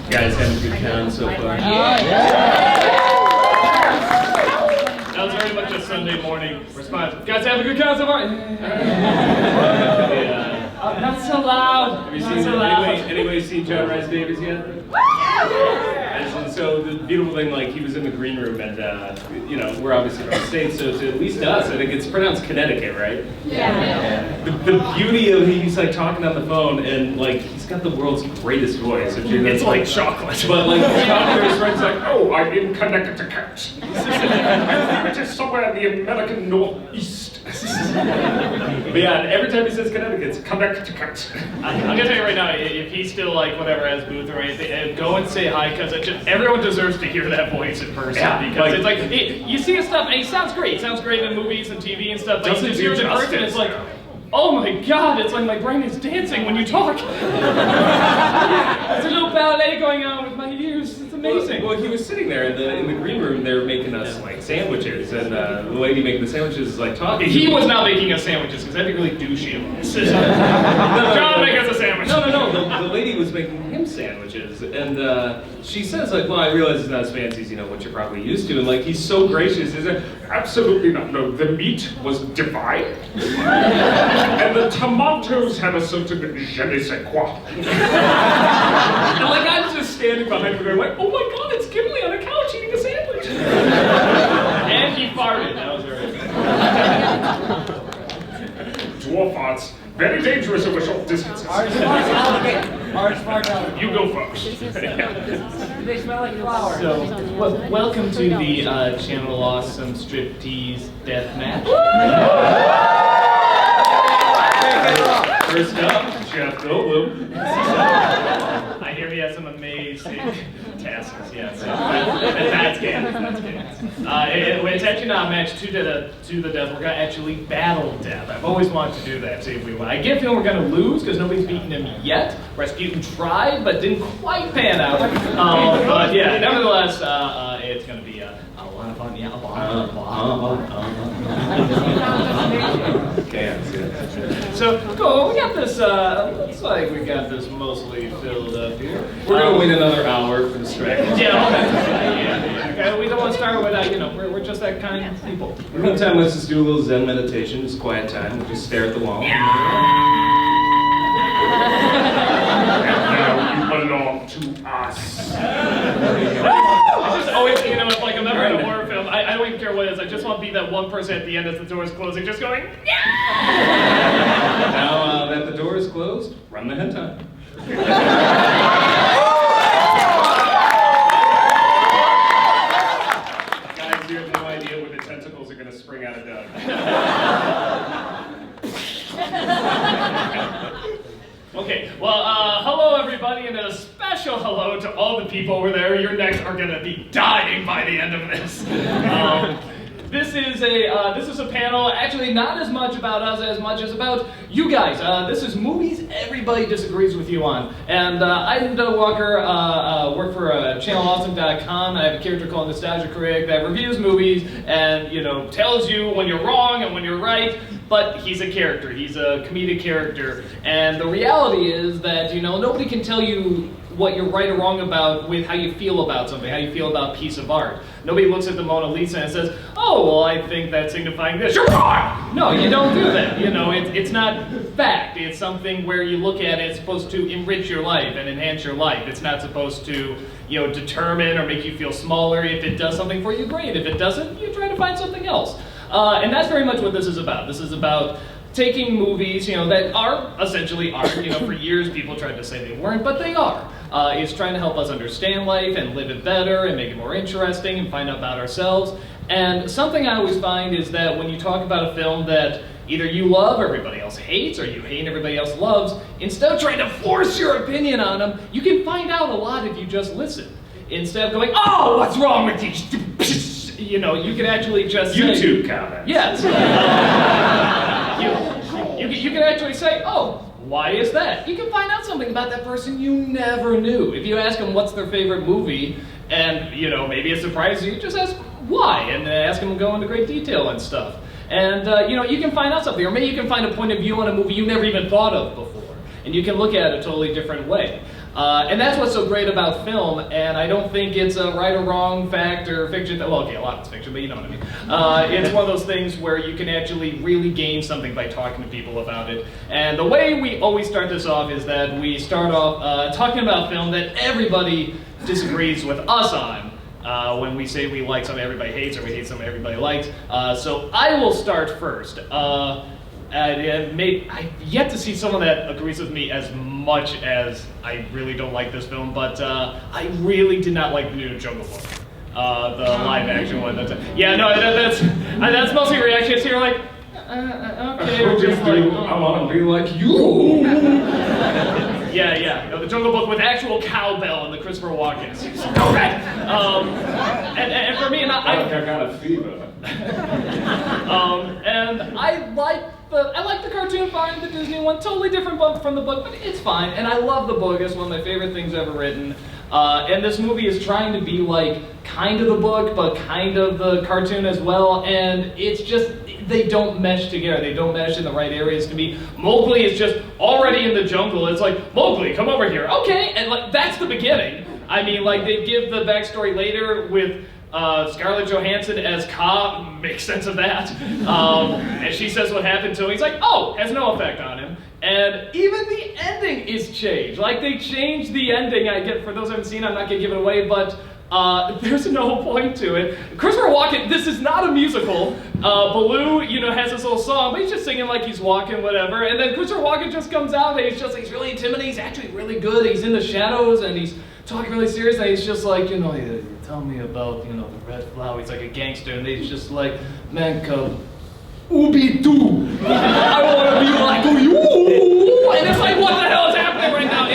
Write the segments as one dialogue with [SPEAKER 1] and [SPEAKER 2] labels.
[SPEAKER 1] Guys having a good con so far?
[SPEAKER 2] That was very much a Sunday morning response. Guys having a good con so far? Not so loud.
[SPEAKER 1] Have you seen anybody seen John Rhys Davies yet? And so the beautiful thing, like, he was in the green room, and you know, we're obviously from the States, so to at least to us, I think it's pronounced Connecticut, right?
[SPEAKER 3] Yeah.
[SPEAKER 1] The beauty of he's like talking on the phone, and like he's got the world's greatest voice.
[SPEAKER 2] It's like chocolate.
[SPEAKER 1] But like the chocolate is right, it's like, oh, I'm in Connecticut. It is somewhere in the American Northeast. But yeah, every time he says Connecticut, it's Connecticut.
[SPEAKER 2] I'm gonna tell you right now, if he's still like whatever has booth or anything, go and say hi, because everyone deserves to hear that voice in person.
[SPEAKER 1] Yeah,
[SPEAKER 2] because it's like you see his stuff, and he sounds great. He sounds great in movies and TV and stuff. But you just hear it in person, it's like, oh my God! It's like my brain is dancing when you talk. There's a little ballet going on with my ears. It's amazing.
[SPEAKER 1] Well, he was sitting there in the green room. They were making us like sandwiches, and the lady making the sandwiches is like talking.
[SPEAKER 2] He was not making us sandwiches because that'd be really douchey of him. John, make us a sandwich.
[SPEAKER 1] No. The lady was making him sandwiches, and she says like, "Well, I realize it's not as fancy as what you're probably used to." And like, he's so gracious. He said, "Absolutely not. No, the meat was divine, and the tomatoes have a certain je ne sais quoi." And like, I'm just standing behind him, going like, "Oh my God, it's Gimli on a couch eating a sandwich."
[SPEAKER 2] And he farted. That was very good.
[SPEAKER 1] Dwarf farts. Very dangerous over short distances. You go first.
[SPEAKER 3] They smell like flowers.
[SPEAKER 2] So, welcome to the Channel Awesome Striptease Death Match.
[SPEAKER 1] First up, Jeff Goldblum.
[SPEAKER 2] I hear he has some amazing tasks, yes. That's good. It's actually not a match to the death. We're going to actually battle death. I've always wanted to do that, see if we win. I get a feeling we're going to lose because nobody's beaten him yet. Rasputin tried, but didn't quite pan out. But yeah, nevertheless, it's going to be a lot of fun. Yeah, So, cool, we got this, looks like we got this mostly filled up here.
[SPEAKER 1] We're going to wait another hour for the strike.
[SPEAKER 2] Yeah, okay, we don't want to start with that, we're just that kind of people.
[SPEAKER 1] In the meantime, let's just do a little Zen meditation, just quiet time. We'll just stare at the wall. And now you belong to us.
[SPEAKER 2] I just always, it's like I'm ever in a horror film, I don't even care what it is, I just want to be that one person at the end as the door is closing, just going,
[SPEAKER 1] Now that the door is closed, run the hentai. Guys, you have no idea when the tentacles are going to spring out of Doug.
[SPEAKER 2] Okay, well, hello everybody, and a special hello to all the people over there. Your necks are gonna be dying by the end of this. This is a panel, actually not as much about us as much as about you guys. This is movies everybody disagrees with you on. And I'm Doug Walker, work for ChannelAwesome.com. I have a character called Nostalgia Critic that reviews movies and, tells you when you're wrong and when you're right. But he's a character, he's a comedic character. And the reality is that, nobody can tell you what you're right or wrong about with how you feel about something, how you feel about a piece of art. Nobody looks at the Mona Lisa and says, oh, well, I think that's signifying this. You're wrong! No, you don't do that. It's not fact. It's something where you look at it, it's supposed to enrich your life and enhance your life. It's not supposed to, determine or make you feel smaller. If it does something for you, great. If it doesn't, you try to find something else. And that's very much what this is about. This is about taking movies, that are essentially art. For years people tried to say they weren't, but they are. It's trying to help us understand life and live it better and make it more interesting and find out about ourselves. And something I always find is that when you talk about a film that either you love or everybody else hates, or you hate and everybody else loves, instead of trying to force your opinion on them, you can find out a lot if you just listen. Instead of going, oh, what's wrong with you? You can actually just say,
[SPEAKER 1] YouTube comments.
[SPEAKER 2] Yes. You can actually say, oh, why is that? You can find out something about that person you never knew. If you ask them what's their favorite movie, and maybe it surprises you, just ask why, and ask them to go into great detail and stuff. And you can find out something, or maybe you can find a point of view on a movie you never even thought of before, and you can look at it a totally different way. And that's what's so great about film, and I don't think it's a right or wrong fact or fiction. Well, okay, a lot of it's fiction, but you know what I mean. It's one of those things where you can actually really gain something by talking to people about it. And the way we always start this off is that we start off talking about film that everybody disagrees with us on. When we say we like something everybody hates or we hate something everybody likes. So I will start first. I've yet to see someone that agrees with me as much as I really don't like this film, but I really did not like the new Jungle Book. The live action one. Yeah, no, that's mostly reactions here like, okay.
[SPEAKER 1] I want to be like you.
[SPEAKER 2] Yeah. No, the Jungle Book with actual cowbell and the Christopher Walken. Go red. And for me,
[SPEAKER 1] I got a fever.
[SPEAKER 2] And I like the cartoon fine, the Disney one, totally different from the book, but it's fine. And I love the book; it's one of my favorite things ever written. And this movie is trying to be like kind of the book, but kind of the cartoon as well. And it's just they don't mesh together. They don't mesh in the right areas to me. Mowgli is just already in the jungle. It's like, Mowgli, come over here. Okay, and like that's the beginning. I mean, like they give the backstory later with Scarlett Johansson as Ka. Makes sense of that. And she says what happened to him. He's like, oh, has no effect on him. And even the ending is changed. Like they changed the ending. I get for those who haven't seen it, I'm not gonna give it away, but there's no point to it. Christopher Walken, this is not a musical. Baloo, has this little song, but he's just singing like he's walking, whatever. And then Christopher Walken just comes out and he's really intimidating. He's actually really good. He's in the shadows and he's talking really serious. And he's just like, tell me about, the red flower. He's like a gangster. And he's just like, man, cub, Ubi doo. I want to be like you. And it's like, what the hell is happening right now?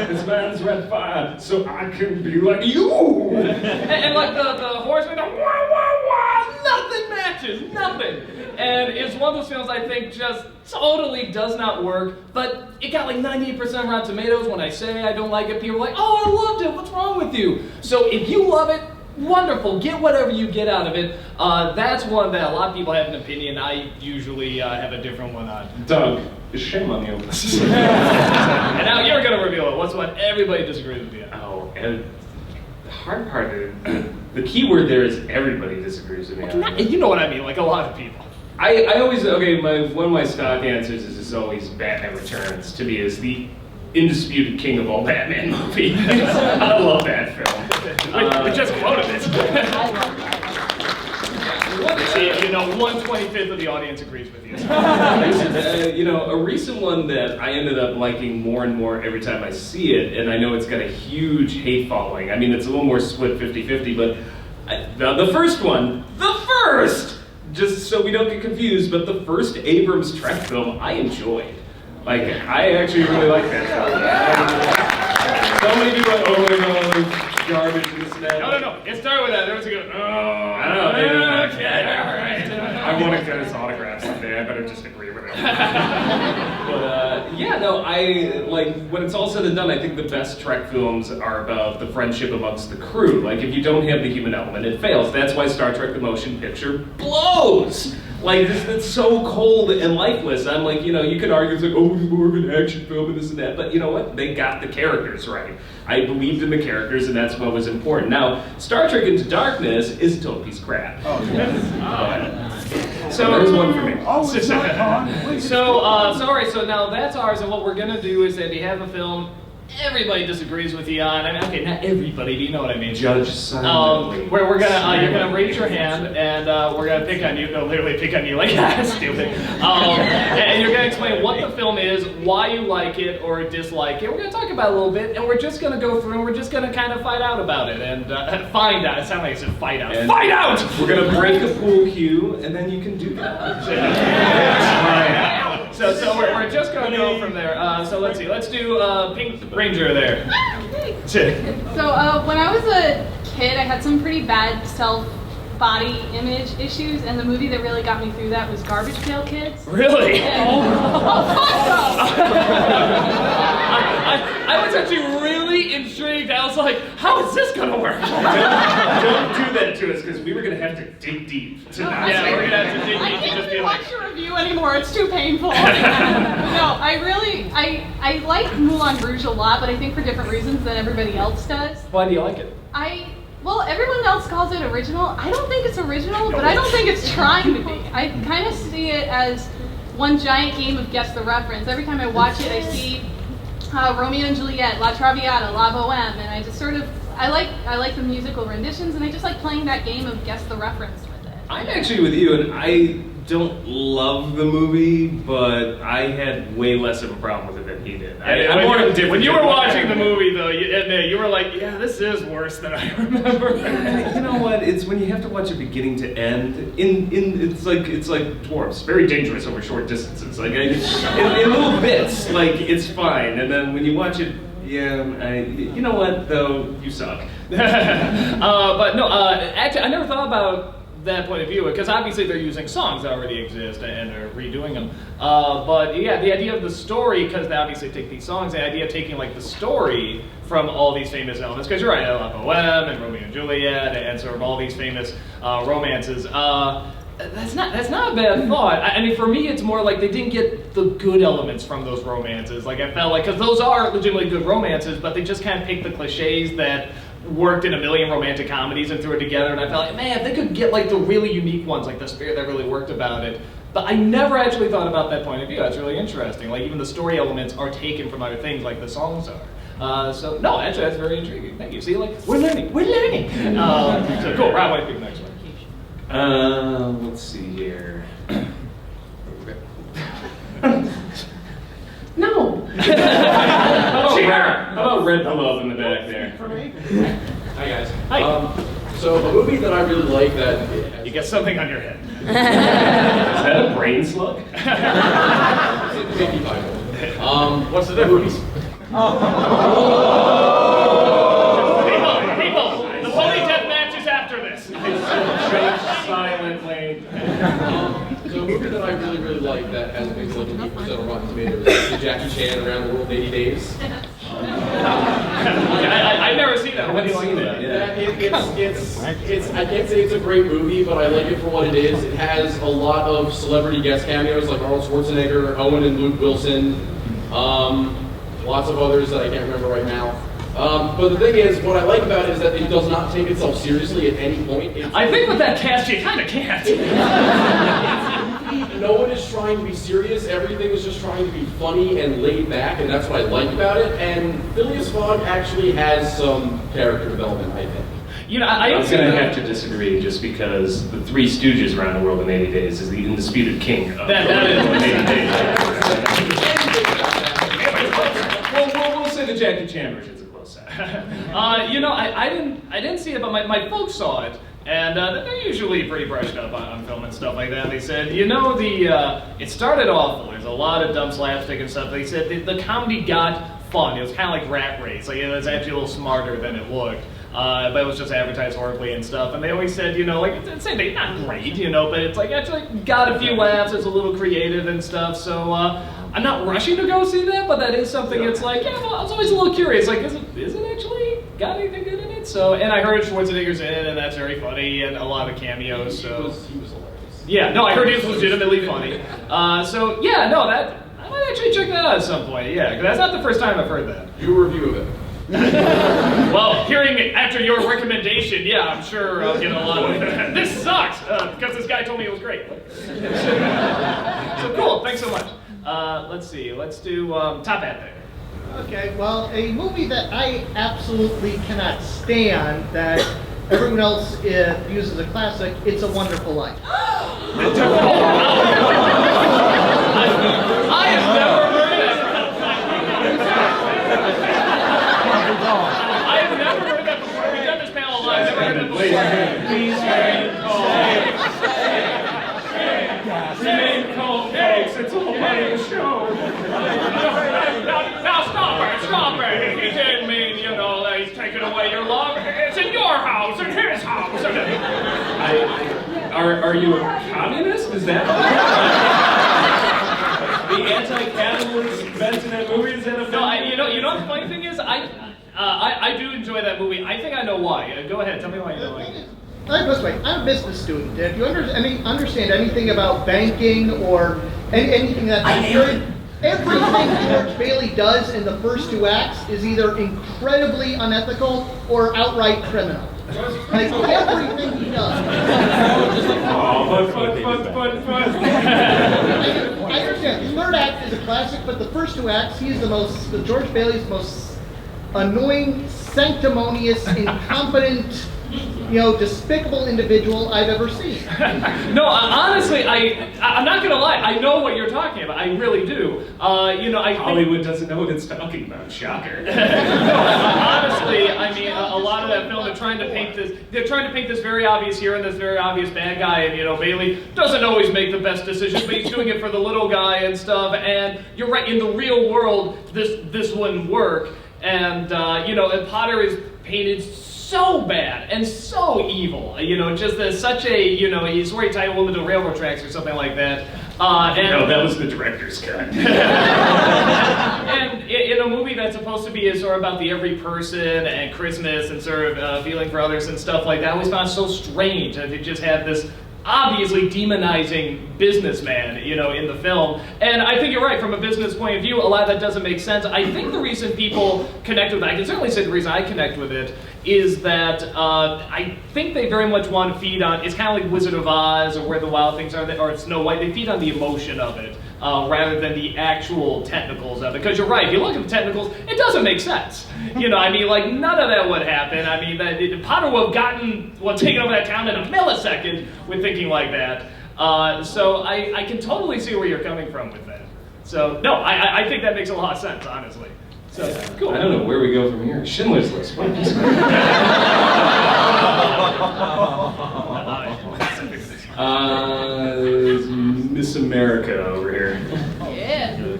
[SPEAKER 1] This man's red fire, so I can be like you.
[SPEAKER 2] And like the horseman, wah, wah, wah, nothing matches, nothing. And it's one of those films I think just totally does not work, but it got like 98% Rotten Tomatoes. When I say I don't like it, people are like, oh, I loved it, what's wrong with you? So if you love it, wonderful, get whatever you get out of it. That's one that a lot of people have an opinion. I usually have a different one on.
[SPEAKER 1] Doug, shame on you.
[SPEAKER 2] And now you're going to reveal it. What's what everybody disagrees with you?
[SPEAKER 1] Oh, and the hard part is, the key word there is everybody disagrees with me on it.
[SPEAKER 2] You know what I mean, like a lot of people.
[SPEAKER 1] I always, one of my stock answers is always Batman Returns, to me, is the indisputed king of all Batman movies. I love that film.
[SPEAKER 2] We just quoted it. See, 1/25 of the audience agrees with you.
[SPEAKER 1] A recent one that I ended up liking more and more every time I see it, and I know it's got a huge hate following. I mean, it's a little more split 50-50, but the first one, just so we don't get confused, but the first Abrams Trek film I enjoyed. Like, I actually really like that film. So many people are like, oh my god, garbage and this and that.
[SPEAKER 2] No. It started with that. There was a good,
[SPEAKER 1] I don't know.
[SPEAKER 2] Okay, all right.
[SPEAKER 1] I want to get his autograph someday. I better just agree with him. But I like when it's all said and done. I think the best Trek films are about the friendship amongst the crew. Like if you don't have the human element, it fails. That's why Star Trek: The Motion Picture blows. Like it's so cold and lifeless. I'm like, you could argue it's like, oh, it's more of an action film and this and that. But you know what? They got the characters right. I believed in the characters, and that's what was important. Now, Star Trek Into Darkness is a total piece of crap. Oh, so there's one for me. So now that's ours, and what we're gonna do is that we have a film everybody disagrees with you on. I mean, okay, not everybody, but you know what I mean. Judge silently.
[SPEAKER 2] Where we're gonna, you're gonna raise your hand, and we're gonna pick on you. No, literally pick on you, like stupid. And you're gonna explain what the film is, why you like it or dislike it. We're gonna talk about it a little bit, and we're just gonna go through, and we're just gonna kind of fight out about it and find out. It sounded like I said fight out. And fight out!
[SPEAKER 1] We're gonna break a pool cue, and then you can do that.
[SPEAKER 2] So we're just gonna go from there. So let's see. Let's do Pink Ranger there.
[SPEAKER 4] So when I was a kid, I had some pretty bad self-body image issues, and the movie that really got me through that was Garbage Pail Kids.
[SPEAKER 2] Really?
[SPEAKER 4] Yeah.
[SPEAKER 2] I was actually really really intrigued. I was like, how is this gonna work?
[SPEAKER 1] Don't do that to us, because we were gonna have to dig deep to not
[SPEAKER 2] Yeah,
[SPEAKER 1] say
[SPEAKER 2] we're gonna
[SPEAKER 1] that.
[SPEAKER 2] have to dig
[SPEAKER 4] I
[SPEAKER 2] deep and
[SPEAKER 4] can't
[SPEAKER 2] just be
[SPEAKER 4] even
[SPEAKER 2] like,
[SPEAKER 4] watch your review anymore. It's too painful. No, I like Moulin Rouge a lot, but I think for different reasons than everybody else does.
[SPEAKER 2] why do you like it?
[SPEAKER 4] Well, everyone else calls it original. I don't think it's original, but I don't think it's trying to be. I kind of see it as one giant game of guess the reference. Every time I watch it, I see Romeo and Juliet, La Traviata, La Boheme, and I just sort of, I like the musical renditions, and I just like playing that game of guess the reference with it.
[SPEAKER 1] I'm actually with you, and I don't love the movie, but I had way less of a problem with it than he did. I'm more indifferent.
[SPEAKER 2] When you were watching the movie, though, you were like, yeah, this is worse than I remember.
[SPEAKER 1] You know what? It's when you have to watch it beginning to end. It's like dwarfs, very dangerous over short distances. Like in little bits, like it's fine, and then when you watch it, yeah, you know what though, you suck.
[SPEAKER 2] But no, actually, I never thought about that point of view, because obviously they're using songs that already exist and they're redoing them. But yeah, the idea of the story, because they obviously take these songs, the idea of taking like the story from all these famous elements, because you're right, La Boheme and Romeo and Juliet and sort of all these famous romances. That's not a bad thought. I mean, for me, it's more like they didn't get the good elements from those romances. Like I felt like, because those are legitimately good romances, but they just kind of picked the cliches that worked in a million romantic comedies and threw it together, and I felt like, man, if they could get like the really unique ones, like the spirit that really worked about it. But I never actually thought about that point of view. That's really interesting. Like even the story elements are taken from other things, like the songs are. So no, actually that's very intriguing. Thank you. See, like we're learning. So cool. Rob, what do you pick next one?
[SPEAKER 1] Let's see here. No. How about Red Glove in the back there?
[SPEAKER 5] For me? Hi guys.
[SPEAKER 2] Hi.
[SPEAKER 5] So a movie that I really like that
[SPEAKER 2] You get something on your head.
[SPEAKER 1] Is that a brain slug?
[SPEAKER 5] Maybe Bible.
[SPEAKER 2] What's the difference? People, the pony death match is after this.
[SPEAKER 1] Silently.
[SPEAKER 5] So a movie that I really like that has been like 50% on Rotten Tomatoes is the Jackie Chan Around the World in 80 Days.
[SPEAKER 2] I've never seen that. What do you like that?
[SPEAKER 5] I can't say it's a great movie, but I like it for what it is. It has a lot of celebrity guest cameos like Arnold Schwarzenegger, Owen and Luke Wilson, lots of others that I can't remember right now. But the thing is, what I like about it is that it does not take itself seriously at any point.
[SPEAKER 2] I think with that cast, you kind of can't.
[SPEAKER 5] No one is trying to be serious. Everything is just trying to be funny and laid back, and that's what I like about it. And Phileas Fogg actually has some character development, I think.
[SPEAKER 2] You know,
[SPEAKER 1] I'm going to have to disagree just because the Three Stooges Around the World in 80 Days is the undisputed king of
[SPEAKER 2] That
[SPEAKER 1] the
[SPEAKER 2] is-
[SPEAKER 1] world in 80 Days. We'll say the Jackie Chan version's a close second.
[SPEAKER 2] You know, I didn't see it, but my folks saw it, and they're usually pretty brushed up on film and stuff like that. They said, you know, it started awful. There's a lot of dumb slapstick and stuff. They said the comedy got fun. It was kind of like Rat Race. Like it was actually a little smarter than it looked. But it was just advertised horribly and stuff. And they always said, you know, like, it's the same thing, not great, you know, but it's like actually got a few laughs. It's a little creative and stuff. So I'm not rushing to go see that, but that is something. It's like, yeah, well, I was always a little curious. Like, is it actually got anything good in it? So, and I heard Schwarzenegger's in it, and that's very funny, and a lot of cameos. So
[SPEAKER 5] He was hilarious.
[SPEAKER 2] yeah, no, I heard he was legitimately funny. So yeah, no, I might actually check that out at some point. Yeah, because that's not the first time I've heard that.
[SPEAKER 5] Do a review of it.
[SPEAKER 2] Well, hearing it after your recommendation, yeah, I'm sure I'll get a lot of this sucks, because this guy told me it was great. So cool, thanks so much. Let's see, let's do Top Hat there.
[SPEAKER 3] Okay, well, a movie that I absolutely cannot stand that everyone else views as a classic, It's a Wonderful Life.
[SPEAKER 2] I have never heard that. I have never heard that before. We've done this panel live. I've never heard that before.
[SPEAKER 1] Remain calm, folks. It's all part of the show.
[SPEAKER 2] Now stop it. He didn't mean, you know, that he's taking away your love. It's in your house, in his house.
[SPEAKER 1] Are you a communist? Is that the anti-capitalist event in that movie? Is that a
[SPEAKER 2] No, you know what the funny thing is? I do enjoy that movie. I think I know why. Go ahead, tell me why you know why.
[SPEAKER 3] This way, I'm a business student. If you understand anything about banking or anything that's everything George Bailey does in the first 2 acts is either incredibly unethical or outright criminal. Like everything he does. I understand. The 3rd act is a classic, but the first 2 acts, he's the George Bailey's most annoying, sanctimonious, incompetent, despicable individual I've ever seen.
[SPEAKER 2] No, honestly, I'm not gonna lie. I know what you're talking about. I really do. I think
[SPEAKER 1] Hollywood doesn't know what it's talking about. Shocker.
[SPEAKER 2] honestly, I mean, a lot of that film, they're trying to paint this very obvious hero and this very obvious bad guy, and Bailey doesn't always make the best decisions, but he's doing it for the little guy and stuff. And you're right. In the real world, this wouldn't work. And and Potter is painted so bad and so evil, just as such a, he swore he tied a woman to railroad tracks or something like that.
[SPEAKER 1] No, that was the director's cut.
[SPEAKER 2] And in a movie that's supposed to be sort of about the every person and Christmas and sort of feeling for others and stuff like that, I always found it so strange that they just had this obviously demonizing businessman, in the film. And I think you're right, from a business point of view, a lot of that doesn't make sense. I think the reason people connect with it, I can certainly say the reason I connect with it, is that I think they very much want to feed on, it's kind of like Wizard of Oz or Where the Wild Things Are, or Snow White, they feed on the emotion of it. Rather than the actual technicals of it. Because you're right, if you look at the technicals, it doesn't make sense. None of that would happen. I mean, Potter would have taken over that town in a millisecond with thinking like that. So I can totally see where you're coming from with that. So, no, I think that makes a lot of sense, honestly. So, cool.
[SPEAKER 1] I don't know where we go from here. Schindler's List. What is Miss America over here.
[SPEAKER 4] Yeah.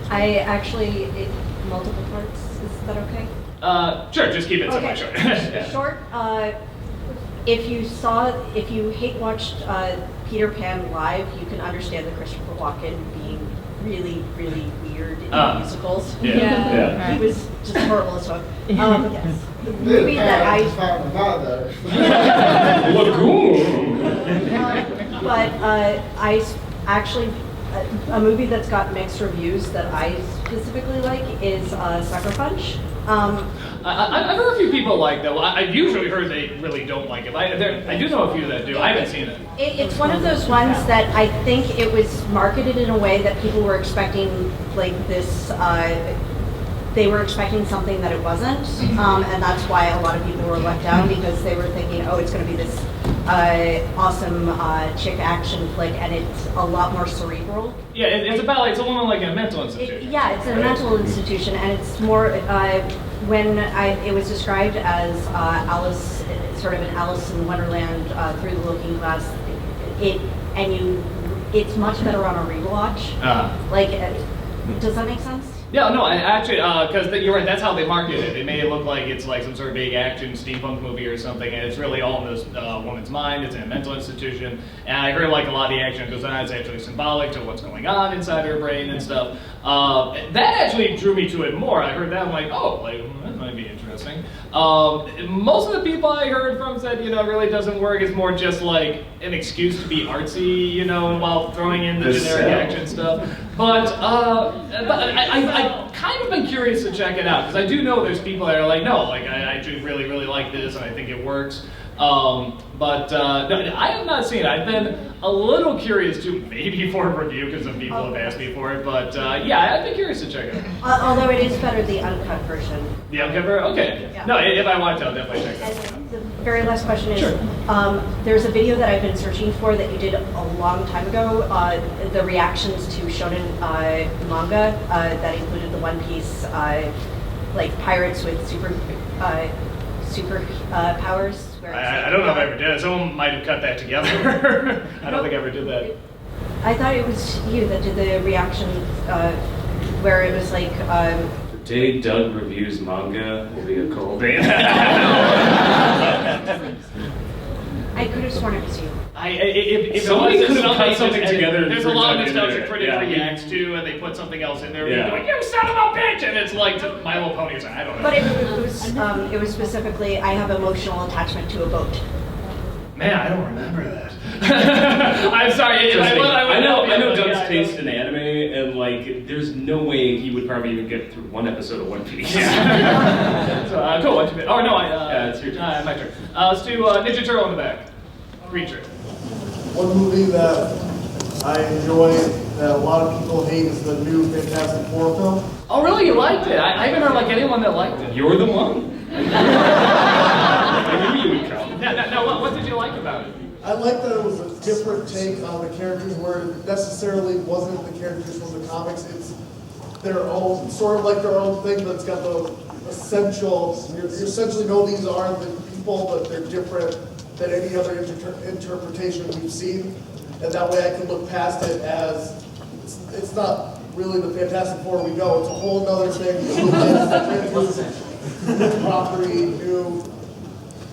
[SPEAKER 6] I actually, multiple parts, is that okay?
[SPEAKER 2] Sure, just keep it semi-short. Yeah.
[SPEAKER 6] Short, if you watched Peter Pan live, you can understand the Christopher Walken being really, really weird in musicals.
[SPEAKER 2] Yeah.
[SPEAKER 6] He was just horrible as fuck. Yes. The movie that I actually, a movie that's got mixed reviews that I specifically like is Sucker Punch.
[SPEAKER 2] I've heard a few people like that. Well, I've usually heard they really don't like it. I do know a few that do. I haven't seen it.
[SPEAKER 6] It's one of those ones that I think it was marketed in a way that people were expecting, like this. They were expecting something that it wasn't, and that's why a lot of people were let down because they were thinking, oh, it's going to be this awesome chick action flick, and it's a lot more cerebral.
[SPEAKER 2] Yeah, it's about it's a woman like in a mental institution.
[SPEAKER 6] It's a mental institution, and it's more when it was described as Alice, sort of an Alice in Wonderland through the looking glass. It's much better on a rewatch. Does that make sense?
[SPEAKER 2] Yeah, no, actually, because you're right, that's how they market it. They made it look like it's like some sort of big action steampunk movie or something, and it's really all in this woman's mind. It's in a mental institution, and I heard like a lot of the action goes on. It's actually symbolic to what's going on inside her brain and stuff. That actually drew me to it more. I heard that, I'm like, oh, that might be interesting. Most of the people I heard from said, it really doesn't work. It's more just like an excuse to be artsy, while throwing in the generic action stuff. But I've kind of been curious to check it out because I do know there's people that are like, no, like I actually really, really like this and I think it works. But no, I have not seen it. I've been a little curious to maybe for a review because some people have asked me for it. But yeah, I'd be curious to check it out.
[SPEAKER 6] Although it is better the uncut version.
[SPEAKER 2] The uncut version? Okay.
[SPEAKER 6] Yeah.
[SPEAKER 2] No, if I want to, I'll definitely check it out.
[SPEAKER 6] And the very last question is, there's a video that I've been searching for that you did a long time ago, the reactions to shonen manga that included the One Piece, like pirates with super powers.
[SPEAKER 2] I don't know if I ever did it. Someone might have cut that together. I don't think I ever did that.
[SPEAKER 6] I thought it was you that did the reaction where it was like...
[SPEAKER 1] The day Doug reviews manga will be a cold day.
[SPEAKER 6] I could have sworn it was you.
[SPEAKER 2] If
[SPEAKER 1] Somebody
[SPEAKER 2] it was,
[SPEAKER 1] could have cut something
[SPEAKER 2] and
[SPEAKER 1] together and
[SPEAKER 2] There's a lot of
[SPEAKER 1] threw that in
[SPEAKER 2] nostalgic
[SPEAKER 1] there.
[SPEAKER 2] critic
[SPEAKER 1] Yeah.
[SPEAKER 2] reacts to, and they put something else in there.
[SPEAKER 1] Yeah.
[SPEAKER 2] Yeah. Like, you son of a bitch! And it's like My Little Pony or something. I don't know.
[SPEAKER 6] But it was specifically, I have emotional attachment to a boat.
[SPEAKER 2] Man, I don't remember that. I'm sorry.
[SPEAKER 1] Trust me, I know
[SPEAKER 2] Yeah,
[SPEAKER 1] Doug's
[SPEAKER 2] I
[SPEAKER 1] taste in anime, and like, there's no way he would probably even get through one episode of One Piece.
[SPEAKER 2] So, cool. What's your Oh no,
[SPEAKER 1] it's your turn.
[SPEAKER 2] my turn. Let's do Ninja Turtle in the back. Creature.
[SPEAKER 7] One movie that I enjoy that a lot of people hate is the new Fantastic Four film.
[SPEAKER 2] Oh really? You liked it? I haven't heard like anyone that liked it.
[SPEAKER 1] You're the one. I knew you would come.
[SPEAKER 2] Now, what did you like about it?
[SPEAKER 7] I like that it was a different take on the characters where it necessarily wasn't the characters from the comics. It's their own, sort of like their own thing that's got the essential, you essentially know these are the people, but they're different than any other interpretation we've seen. And that way I can look past it as, it's not really the Fantastic Four we know, it's a whole other thing. New property, new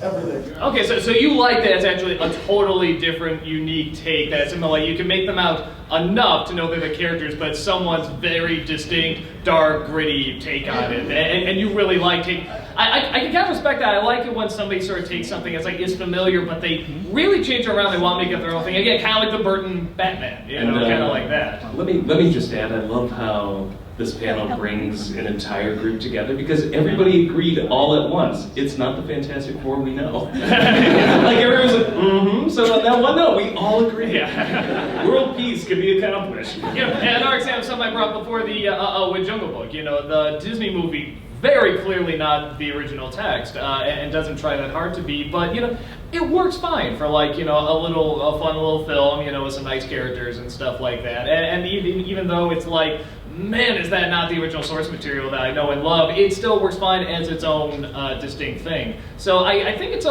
[SPEAKER 7] everything.
[SPEAKER 2] Okay, so you like that it's actually a totally different, unique take. That's in the like you can make them out enough to know they're the characters, but someone's very distinct, dark, gritty take on it, and you really like taking. I can kind of respect that. I like it when somebody sort of takes something that's like is familiar, but they really change it around. They want to make it their own thing. Again, kind of like the Burton Batman, you know, kind of like that.
[SPEAKER 1] Let me just add, I love how this panel brings an entire group together because everybody agreed all at once. It's not the Fantastic Four we know. Like everyone's like, mm-hmm. So on that one note, we all agree.
[SPEAKER 2] Yeah.
[SPEAKER 1] World peace can be accomplished.
[SPEAKER 2] Yeah, and our example, something I brought before the with Jungle Book. You know, the Disney movie. Very clearly not the original text, and doesn't try that hard to be, but you know, it works fine for like, you know, a fun little film, you know, with some nice characters and stuff like that. And even though it's like, man, is that not the original source material that I know and love, it still works fine as its own distinct thing. So I think it's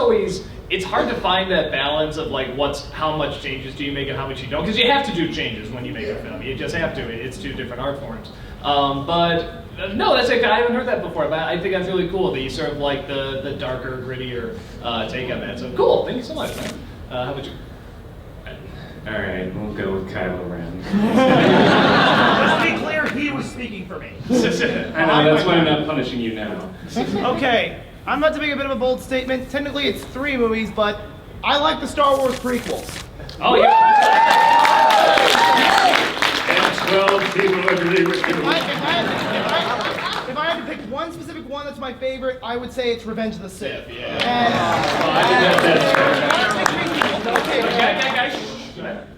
[SPEAKER 2] hard to find that balance of like how much changes do you make and how much you don't, because you have to do changes when you make a film. You just have to. It's two different art forms. But no, that's like, I haven't heard that before, but I think that's really cool that you sort of like the darker, grittier take on that. So cool, thank you so much, man. How about you?
[SPEAKER 1] All right, we'll go with Kylo Ren.
[SPEAKER 8] Let's be clear, he was speaking for me.
[SPEAKER 1] I know, that's why I'm not punishing you now.
[SPEAKER 8] Okay, I'm about to make a bit of a bold statement. Technically, it's 3 movies, but I like the Star Wars prequels.
[SPEAKER 2] Oh, yeah.
[SPEAKER 1] And 12 people agree with you.
[SPEAKER 8] If I had to pick one specific one that's my favorite, I would say it's Revenge of the Sith.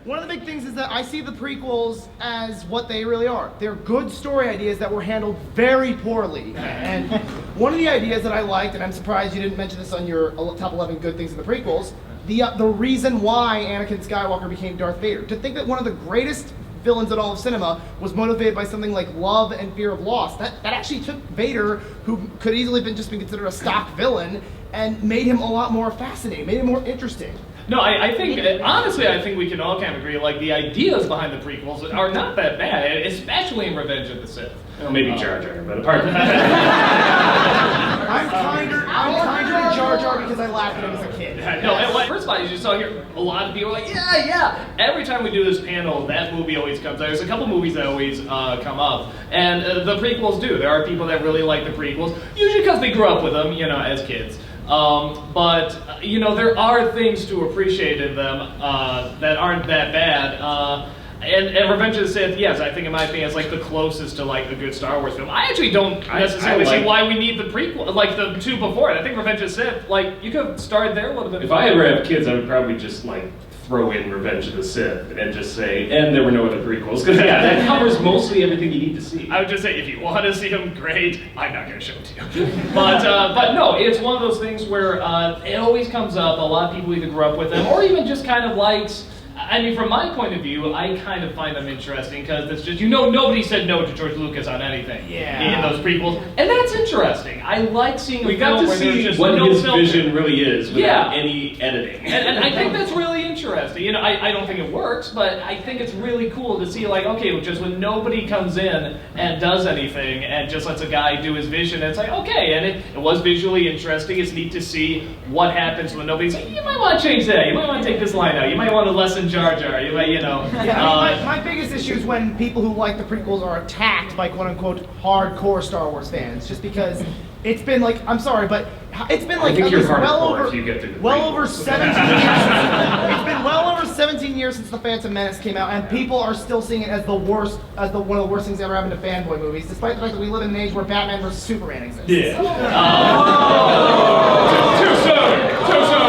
[SPEAKER 8] One of the big things is that I see the prequels as what they really are. They're good story ideas that were handled very poorly. And one of the ideas that I liked, and I'm surprised you didn't mention this on your top 11 good things in the prequels, the reason why Anakin Skywalker became Darth Vader. To think that one of the greatest villains in all of cinema was motivated by something like love and fear of loss. That actually took Vader, who could easily have just been considered a stock villain, and made him a lot more fascinating, made him more interesting.
[SPEAKER 2] No, I think, honestly, I think we can all kind of agree, like, the ideas behind the prequels are not that bad, especially in Revenge of the Sith.
[SPEAKER 1] Well, maybe Jar Jar, but apart from that.
[SPEAKER 8] I'm kinder to Jar Jar because I laughed at him as a kid.
[SPEAKER 2] No, and first of all, you just saw here, a lot of people are like, yeah. Every time we do this panel, that movie always comes up. There's a couple movies that always come up, and the prequels do. There are people that really like the prequels, usually because they grew up with them, you know, as kids. But, you know, there are things to appreciate in them that aren't that bad. And Revenge of the Sith, yes, I think in my opinion, it's like the closest to like a good Star Wars film. I actually don't necessarily see why we need the prequel, like the 2 before it. I think Revenge of the Sith, like, you could have started there a little bit.
[SPEAKER 1] If I ever have kids, I would probably just like throw in Revenge of the Sith and just say, and there were no other prequels, because yeah, that covers mostly everything you need to see.
[SPEAKER 2] I would just say, if you want to see them, great. I'm not going to show it to you. But no, it's one of those things where it always comes up. A lot of people either grew up with them or even just kind of likes. I mean, from my point of view, I kind of find them interesting because it's just, you know, nobody said no to George Lucas on anything in those prequels, and that's interesting. I like seeing
[SPEAKER 1] we got to see
[SPEAKER 2] just
[SPEAKER 1] what
[SPEAKER 2] no
[SPEAKER 1] his
[SPEAKER 2] filter.
[SPEAKER 1] vision really is without any editing.
[SPEAKER 2] And I think that's really interesting. interesting. You know, I don't think it works, but I think it's really cool to see, like, okay, just when nobody comes in and does anything and just lets a guy do his vision, it's like, okay, and it was visually interesting. It's neat to see what happens when nobody's like, you might want to change that. You might want to take this line out. You might want to lessen Jar Jar. You might, you know.
[SPEAKER 8] Yeah, I mean, my biggest issue is when people who like the prequels are attacked by quote-unquote hardcore Star Wars fans, just because it's been like, I'm sorry, but it's been like
[SPEAKER 1] I think
[SPEAKER 8] at
[SPEAKER 1] you're
[SPEAKER 8] least well
[SPEAKER 1] hardcore
[SPEAKER 8] over,
[SPEAKER 1] if you get through the
[SPEAKER 8] well
[SPEAKER 1] prequels.
[SPEAKER 8] over 17 years. It's been well over 17 years since The Phantom Menace came out, and people are still seeing it as the worst, as one of the worst things that ever happened to fanboy movies, despite the fact that we live in an age where Batman vs Superman exists.
[SPEAKER 2] Yeah.
[SPEAKER 1] Too soon! Too soon!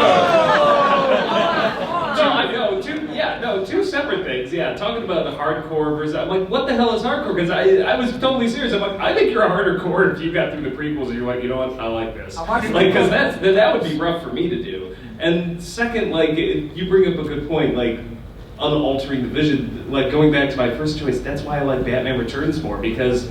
[SPEAKER 1] Two separate things. Yeah, talking about the hardcore versus, I'm like, what the hell is hardcore? Because I was totally serious. I'm like, I think you're a harder core if you got through the prequels and you're like, you know what, I like this. Like, because that would be rough for me to do. And second, like, you bring up a good point, like, unaltering the vision. Like, going back to my first choice, that's why I like Batman Returns more, because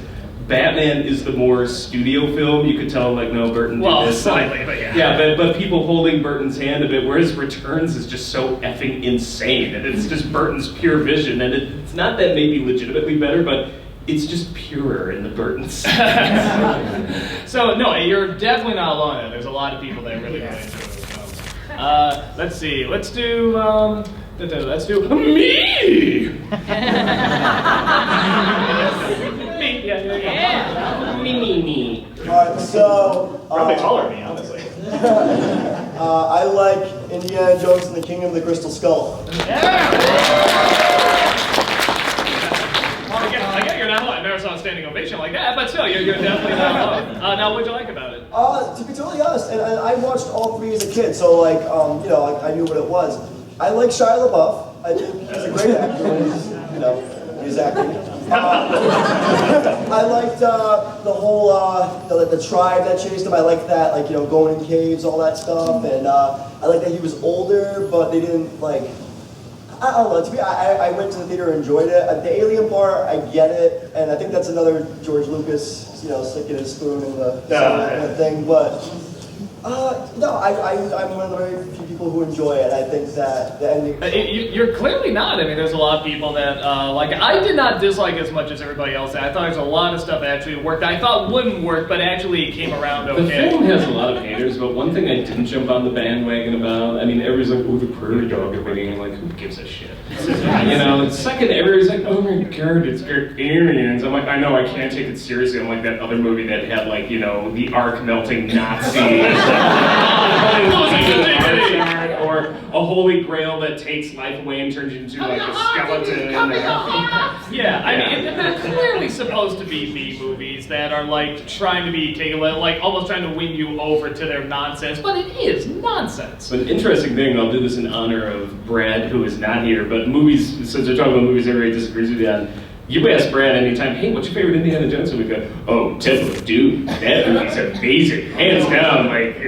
[SPEAKER 1] Batman is the more studio film. You could tell, like, no, Burton did this.
[SPEAKER 2] Slightly, but yeah.
[SPEAKER 1] Yeah, but people holding Burton's hand a bit, whereas Returns is just so effing insane, and it's just Burton's pure vision, and it's not that maybe legitimately better, but it's just purer in the Burtons.
[SPEAKER 2] So, no, you're definitely not alone. There's a lot of people that really enjoy those films. Let's see. Let's do me! Me, yeah.
[SPEAKER 1] Me.
[SPEAKER 9] Alright, so
[SPEAKER 2] Probably taller than me, honestly.
[SPEAKER 9] I like Indiana Jones and the Kingdom of the Crystal Skull.
[SPEAKER 2] I get you're not alone. I never saw a standing ovation like that, but still, you're definitely not alone. Now, what'd you like about it?
[SPEAKER 9] To be totally honest, and I watched all three as a kid, so like, you know, like I knew what it was. I like Shia LaBeouf. I think he's a great actor when he's, you know, he's acting. I liked the whole, you know, the tribe that chased him. I liked that, like, you know, going in caves, all that stuff, and I liked that he was older, but they didn't like. I don't know. To me, I went to the theater and enjoyed it. The alien part, I get it, and I think that's another George Lucas, you know, sticking his spoon in the kind of thing. But no, I'm one of the very few people who enjoy it. I think that the ending.
[SPEAKER 2] You're clearly not. I mean, there's a lot of people that like. I did not dislike as much as everybody else. I thought there's a lot of stuff that actually worked. That I thought wouldn't work, but actually came around okay.
[SPEAKER 1] The film has a lot of haters, but one thing I didn't jump on the bandwagon about, I mean, everybody's like, oh, the prairie dog at beginning. I'm like, who gives a shit? You know, and second, everybody's like, oh my god, it's got aliens. I'm like, I know, I can't take it seriously. I'm like that other movie that had, like, you know, the arc melting Nazi. Or a holy grail that takes life away and turns you into like a skeleton.
[SPEAKER 2] Yeah, I mean, they're clearly supposed to be B movies that are like trying to be taken, like almost trying to win you over to their nonsense, but it is nonsense.
[SPEAKER 1] But an interesting thing, I'll do this in honor of Brad, who is not here, but movies, since they're talking about movies everybody disagrees with you on, you ask Brad anytime, hey, what's your favorite Indiana Jones movie? Go, oh, Temple of Doom. That movie's amazing. Hands down, like,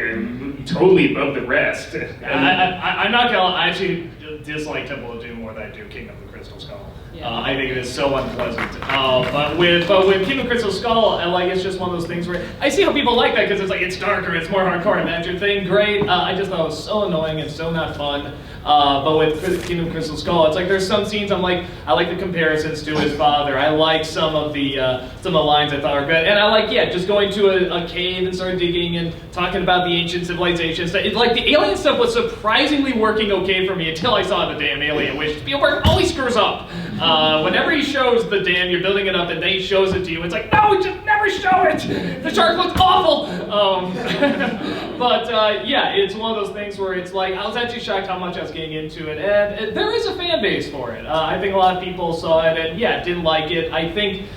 [SPEAKER 1] totally above the rest.
[SPEAKER 2] I'm not gonna lie, I actually dislike Temple of Doom more than I do Kingdom of the Crystal Skull. I think it is so unpleasant. But with Kingdom of the Crystal Skull, like, it's just one of those things where I see how people like that because it's like it's darker, it's more hardcore, and that's your thing. Great. I just thought it was so annoying and so not fun. But with Kingdom of the Crystal Skull, it's like there's some scenes I'm like, I like the comparisons to his father. I like some of the lines I thought were good, and I like just going to a cave and starting digging and talking about the ancient civilizations. Like the alien stuff was surprisingly working okay for me until I saw the damn alien, which Spielberg always screws up. Whenever he shows the dam, you're building it up, and then he shows it to you. It's like, no, just never show it. The shark looks awful. But yeah, it's one of those things where it's like I was actually shocked how much I was getting into it, and there is a fan base for it. I think a lot of people saw it and didn't like it. I think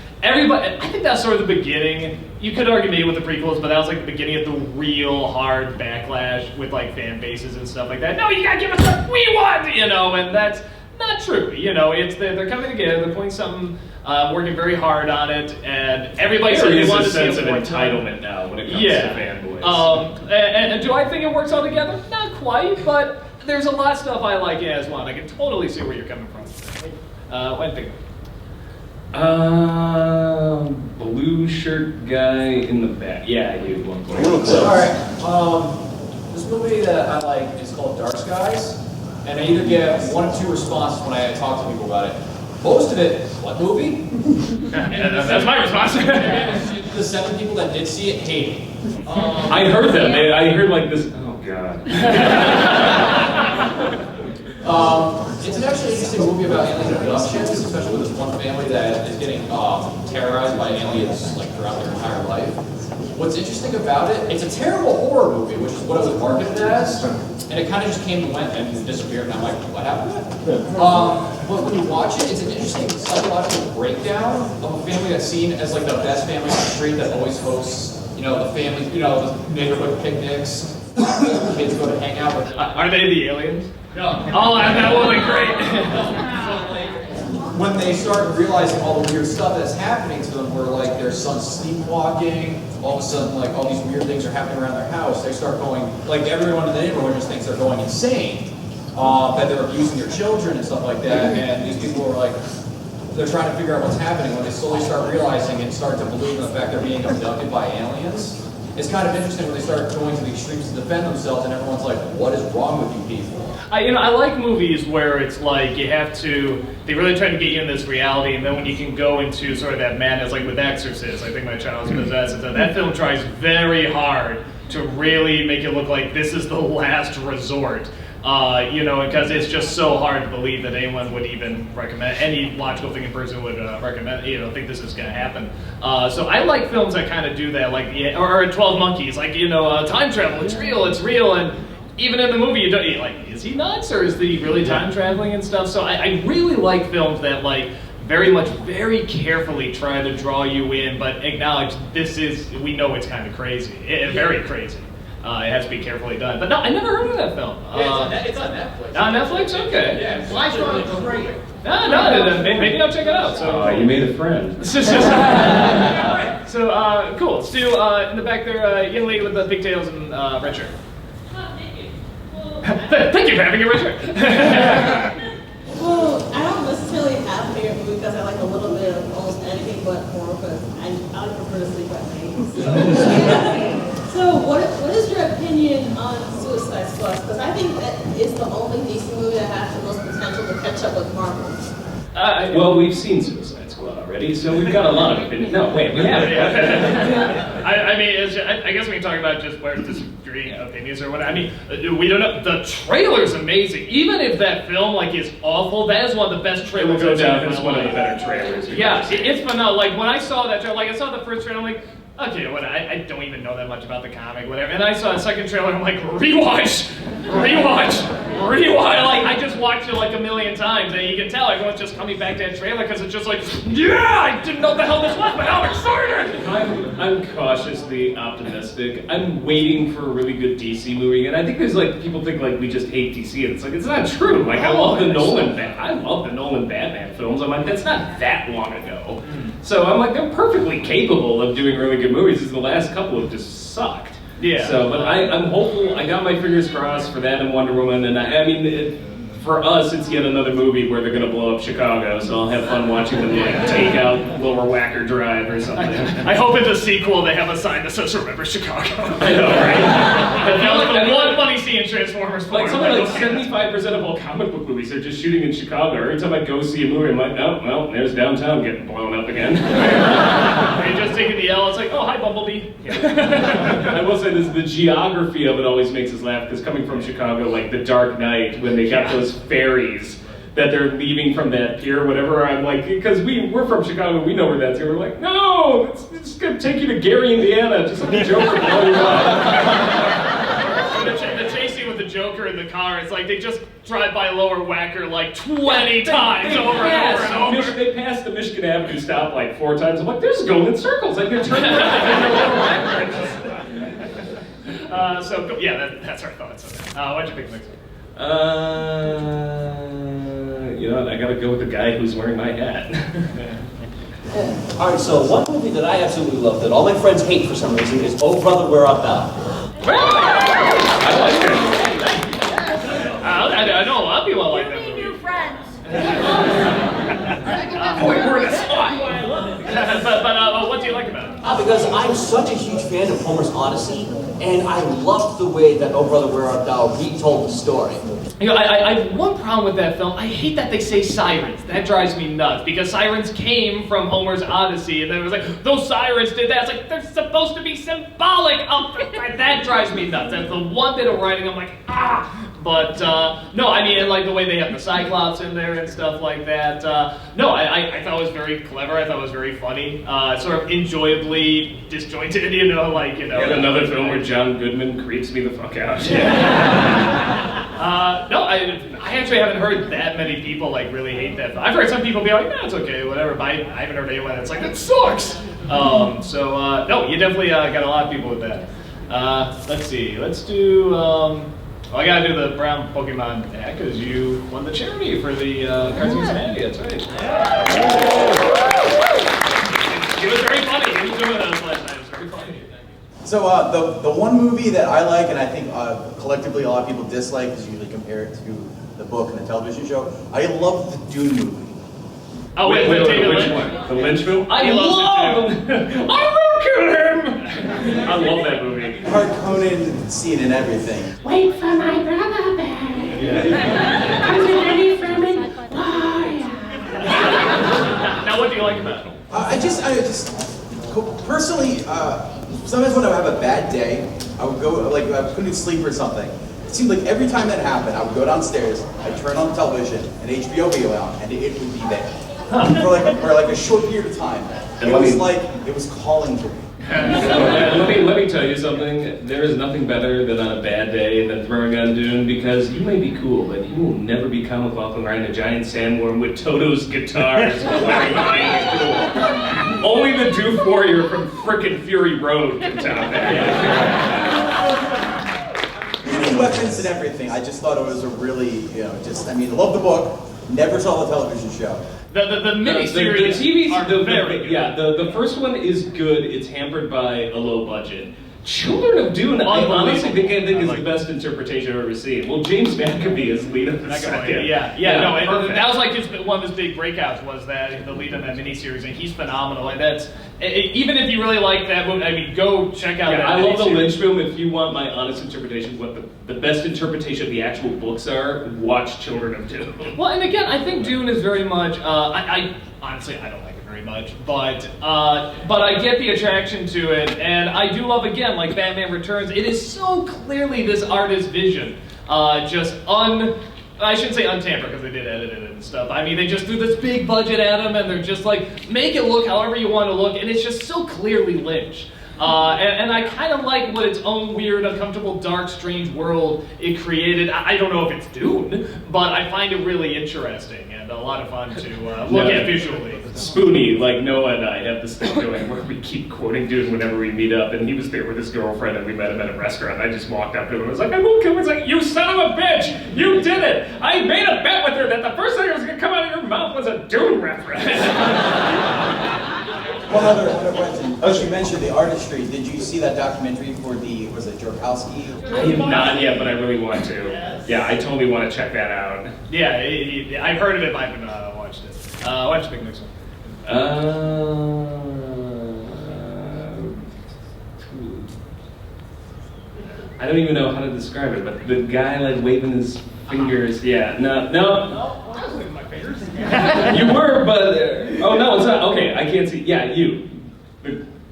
[SPEAKER 2] that's sort of the beginning. You could argue maybe with the prequels, but that was like the beginning of the real hard backlash with like fan bases and stuff like that. No, you gotta give us what we want, you know, and that's not true. You know, they're coming together, they're putting something, working very hard on it, and everybody said they want to see a
[SPEAKER 1] sense of entitlement now when it comes to fanboys.
[SPEAKER 2] And do I think it works all together? Not quite, but there's a lot of stuff I like as well. I can totally see where you're coming from. One thing.
[SPEAKER 1] Blue shirt guy in the back. Yeah, you one point.
[SPEAKER 10] Alright, this movie that I like is called Dark Skies. and I either get one of two responses when I talk to people about it. Most of it, what movie?
[SPEAKER 2] That's my response.
[SPEAKER 10] The 7 people that did see it hate it.
[SPEAKER 1] I heard them. I heard like this. Oh god.
[SPEAKER 10] It's an actually interesting movie about alien abductions, especially with this one family that is getting terrorized by aliens like throughout their entire life. What's interesting about it, it's a terrible horror movie, which is what it was marketed as, and it kind of just came and went and disappeared, and I'm like, what happened? But when you watch it, it's an interesting psychological breakdown of a family that's seen as like the best family on the street that always hosts, the family, the neighborhood picnics. Kids go to hang out with them.
[SPEAKER 2] Are they the aliens?
[SPEAKER 10] No.
[SPEAKER 2] Oh, that would be great.
[SPEAKER 10] When they start realizing all the weird stuff that's happening to them, where like their son's sleepwalking, all of a sudden like all these weird things are happening around their house, they start going, like everyone in the neighborhood just thinks they're going insane, that they're abusing their children and stuff like that, and these people are like, they're trying to figure out what's happening. When they slowly start realizing and start to believe in the fact they're being abducted by aliens, it's kind of interesting when they start going to the extremes to defend themselves, and everyone's like, what is wrong with you people?
[SPEAKER 2] I like movies where it's like they really try to get you in this reality, and then when you can go into sort of that madness, like with Exorcist, I think my child was possessed, and that film tries very hard to really make it look like this is the last resort. Because it's just so hard to believe that anyone would even recommend, any logical thinking person would recommend, think this is going to happen. So I like films that kind of do that, like, or 12 Monkeys, like, time travel, it's real, and even in the movie, you're like, is he nuts, or is he really time traveling and stuff? So I really like films that, like, very carefully try to draw you in, but acknowledge we know it's kind of crazy, very crazy. It has to be carefully done. But no, I never heard of that film.
[SPEAKER 10] It's on Netflix.
[SPEAKER 2] On Netflix? Okay.
[SPEAKER 10] Yeah.
[SPEAKER 3] Why strong it's great?
[SPEAKER 2] No, maybe I'll check it out. So
[SPEAKER 1] You made a friend.
[SPEAKER 2] So cool. Let's do in the back there, young lady with the pigtails and red shirt. Thank you for having a red shirt.
[SPEAKER 11] Well, I don't necessarily have a favorite movie because I like a little bit of almost anything but horror, because I prefer to sleep at night. So what is your opinion on Suicide Squad? Because I think that is the only DC movie that has the most potential to catch up with Marvel.
[SPEAKER 1] Well, we've seen Suicide Squad already, so we've got a lot of opinions. No, wait, we haven't.
[SPEAKER 2] I guess we can talk about just where disagreeing opinions or what. I mean, we don't know. The trailer's amazing. Even if that film is awful, that is one of the best trailers.
[SPEAKER 1] It will go down as one of the better trailers.
[SPEAKER 2] Yeah, it's phenomenal. Like when I saw that trailer, I saw the first trailer, I'm like, okay, I don't even know that much about the comic, whatever. And I saw a second trailer, I'm like, rewatch. Like, I just watched it like a million times, and you can tell everyone's just coming back to that trailer because it's just like, yeah, I didn't know what the hell this was, but now I'm excited.
[SPEAKER 1] I'm cautiously optimistic. I'm waiting for a really good DC movie, and I think there's people think we just hate DC, and it's not true. Like I love the Nolan Batman films. I'm like, that's not that long ago. So I'm like, they're perfectly capable of doing really good movies. Because the last couple have just sucked.
[SPEAKER 2] Yeah.
[SPEAKER 1] So, but I'm hopeful. I got my fingers crossed for that and Wonder Woman, and for us, it's yet another movie where they're going to blow up Chicago. So I'll have fun watching them take out Lower Wacker Drive or something.
[SPEAKER 2] I hope in the sequel they have a sign that says "Remember Chicago."
[SPEAKER 1] I know, right?
[SPEAKER 2] One funny scene in Transformers 4.
[SPEAKER 1] Something like 75% of all comic book movies are just shooting in Chicago. Every time I go see a movie, I'm like, oh, well, there's downtown getting blown up again.
[SPEAKER 2] You're just taking the L. It's like, oh, hi, Bumblebee.
[SPEAKER 1] I will say this: the geography of it always makes us laugh, because coming from Chicago, like The Dark Knight, when they got those ferries that they're leaving from that pier, whatever, I'm like, because we're from Chicago, we know where that's here. We're like, no, it's going to take you to Gary, Indiana, just like a joke to blow you up.
[SPEAKER 2] The chase scene with the Joker in the car, it's like they just drive by Lower Wacker like 20 times over and over.
[SPEAKER 1] They passed the Michigan Avenue stoplight 4 times. I'm like, they're just going in circles. I can turn around and Lower Wacker.
[SPEAKER 2] So yeah, that's our thoughts on that. Why'd you pick next?
[SPEAKER 1] I gotta go with the guy who's wearing my hat.
[SPEAKER 12] Alright, so one movie that I absolutely love that all my friends hate for some reason is Oh Brother, Where Art Thou?
[SPEAKER 1] I like it.
[SPEAKER 2] I know a lot of people like that movie.
[SPEAKER 6] New friends.
[SPEAKER 2] We're in a spot. But what do you like about it?
[SPEAKER 12] Because I'm such a huge fan of Homer's Odyssey, and I loved the way that Oh Brother, Where Art Thou retold the story.
[SPEAKER 2] You know, I have one problem with that film. I hate that they say sirens. That drives me nuts because sirens came from Homer's Odyssey, and then it was like those sirens did that. It's like they're supposed to be symbolic of that drives me nuts. That's the one bit of writing I'm like ah. But no, I mean, and like the way they have the Cyclops in there and stuff like that. No, I thought it was very clever. I thought it was very funny. Sort of enjoyably disjointed, you know, like, you know.
[SPEAKER 1] And another film where John Goodman creeps me the fuck out.
[SPEAKER 2] No, I actually haven't heard that many people like really hate that film. I've heard some people be like, no, it's okay, whatever, but I haven't heard anyone that's like, that sucks! No, you definitely got a lot of people with that. Let's see, let's do, I gotta do the brown Pokemon deck because you won the charity for the Cartoons Humanity, that's right. It was very funny, he was doing those last night, it was very funny.
[SPEAKER 13] So the one movie that I like, and I think collectively a lot of people dislike, is usually compare it to the book and the television show. I love the Dune movie.
[SPEAKER 2] Oh wait,
[SPEAKER 1] which
[SPEAKER 2] Lynch?
[SPEAKER 1] one? The Lynch film?
[SPEAKER 2] I love it too.
[SPEAKER 1] I will kill him! I love that movie.
[SPEAKER 13] Harkonnen scene and everything.
[SPEAKER 11] Wait for my brother back. I'm ready from it.
[SPEAKER 2] Now what do you like about it?
[SPEAKER 13] I just personally, sometimes when I have a bad day, I would go, like, I couldn't sleep or something. It seemed like every time that happened, I would go downstairs, I'd turn on the television, and HBO would be on, and it would be there. For like a short period of time.
[SPEAKER 1] And
[SPEAKER 13] it was like it was calling to me.
[SPEAKER 1] let me tell you something. There is nothing better than on a bad day than throwing on Dune, because you may be cool, but you will never be Kyle MacLachlan riding a giant sandworm with Toto's guitars blaring behind you. Only the Doof Warrior from frickin' Fury Road can top that.
[SPEAKER 13] Even weapons and everything. I just thought it was a really, I love the book. Never saw the television show.
[SPEAKER 2] The miniseries
[SPEAKER 1] the first one is good. It's hampered by a low budget. Children of Dune, I honestly think is the best interpretation I've ever seen. Well, James McAfee is lead of the second.
[SPEAKER 2] That was like one of his big breakouts was that the lead in that miniseries, and he's phenomenal. And that's even if you really like that movie, I mean, go check out.
[SPEAKER 1] I love the Lynch film. If you want my honest interpretation, what the best interpretation of the actual books are, watch Children of Dune.
[SPEAKER 2] Well, and again, I think Dune is very much. I honestly I don't like it very much, but I get the attraction to it, and I do love again like Batman Returns. It is so clearly this artist's vision, I shouldn't say untampered because they did edit it and stuff. I mean, they just threw this big budget at him, and they're just like, make it look however you want to look, and it's just so clearly Lynch. And I kind of like what its own weird, uncomfortable, dark, strange world it created. I don't know if it's Dune, but I find it really interesting and a lot of fun to look at visually.
[SPEAKER 1] Spoonie, like Noah and I have this thing going where we keep quoting Dune whenever we meet up, and he was there with his girlfriend, and we met him at a restaurant. I just walked up to him and was like, I won't kill him. He's like, you son of a bitch! You did it! I made a bet with her that the first thing that was going to come out of your mouth was a Dune reference.
[SPEAKER 13] One other question. As you mentioned the artistry, did you see that documentary for was it Jorkowski?
[SPEAKER 1] I have not yet, but I really want to. Yeah, I totally want to check that out.
[SPEAKER 2] Yeah, I've heard of it, but I haven't watched it. Why don't you pick the next one?
[SPEAKER 1] I don't even know how to describe it, but the guy like waving his fingers, no.
[SPEAKER 2] I was waving my fingers.
[SPEAKER 1] You were, but oh no, it's not. Okay, I can't see. Yeah, you.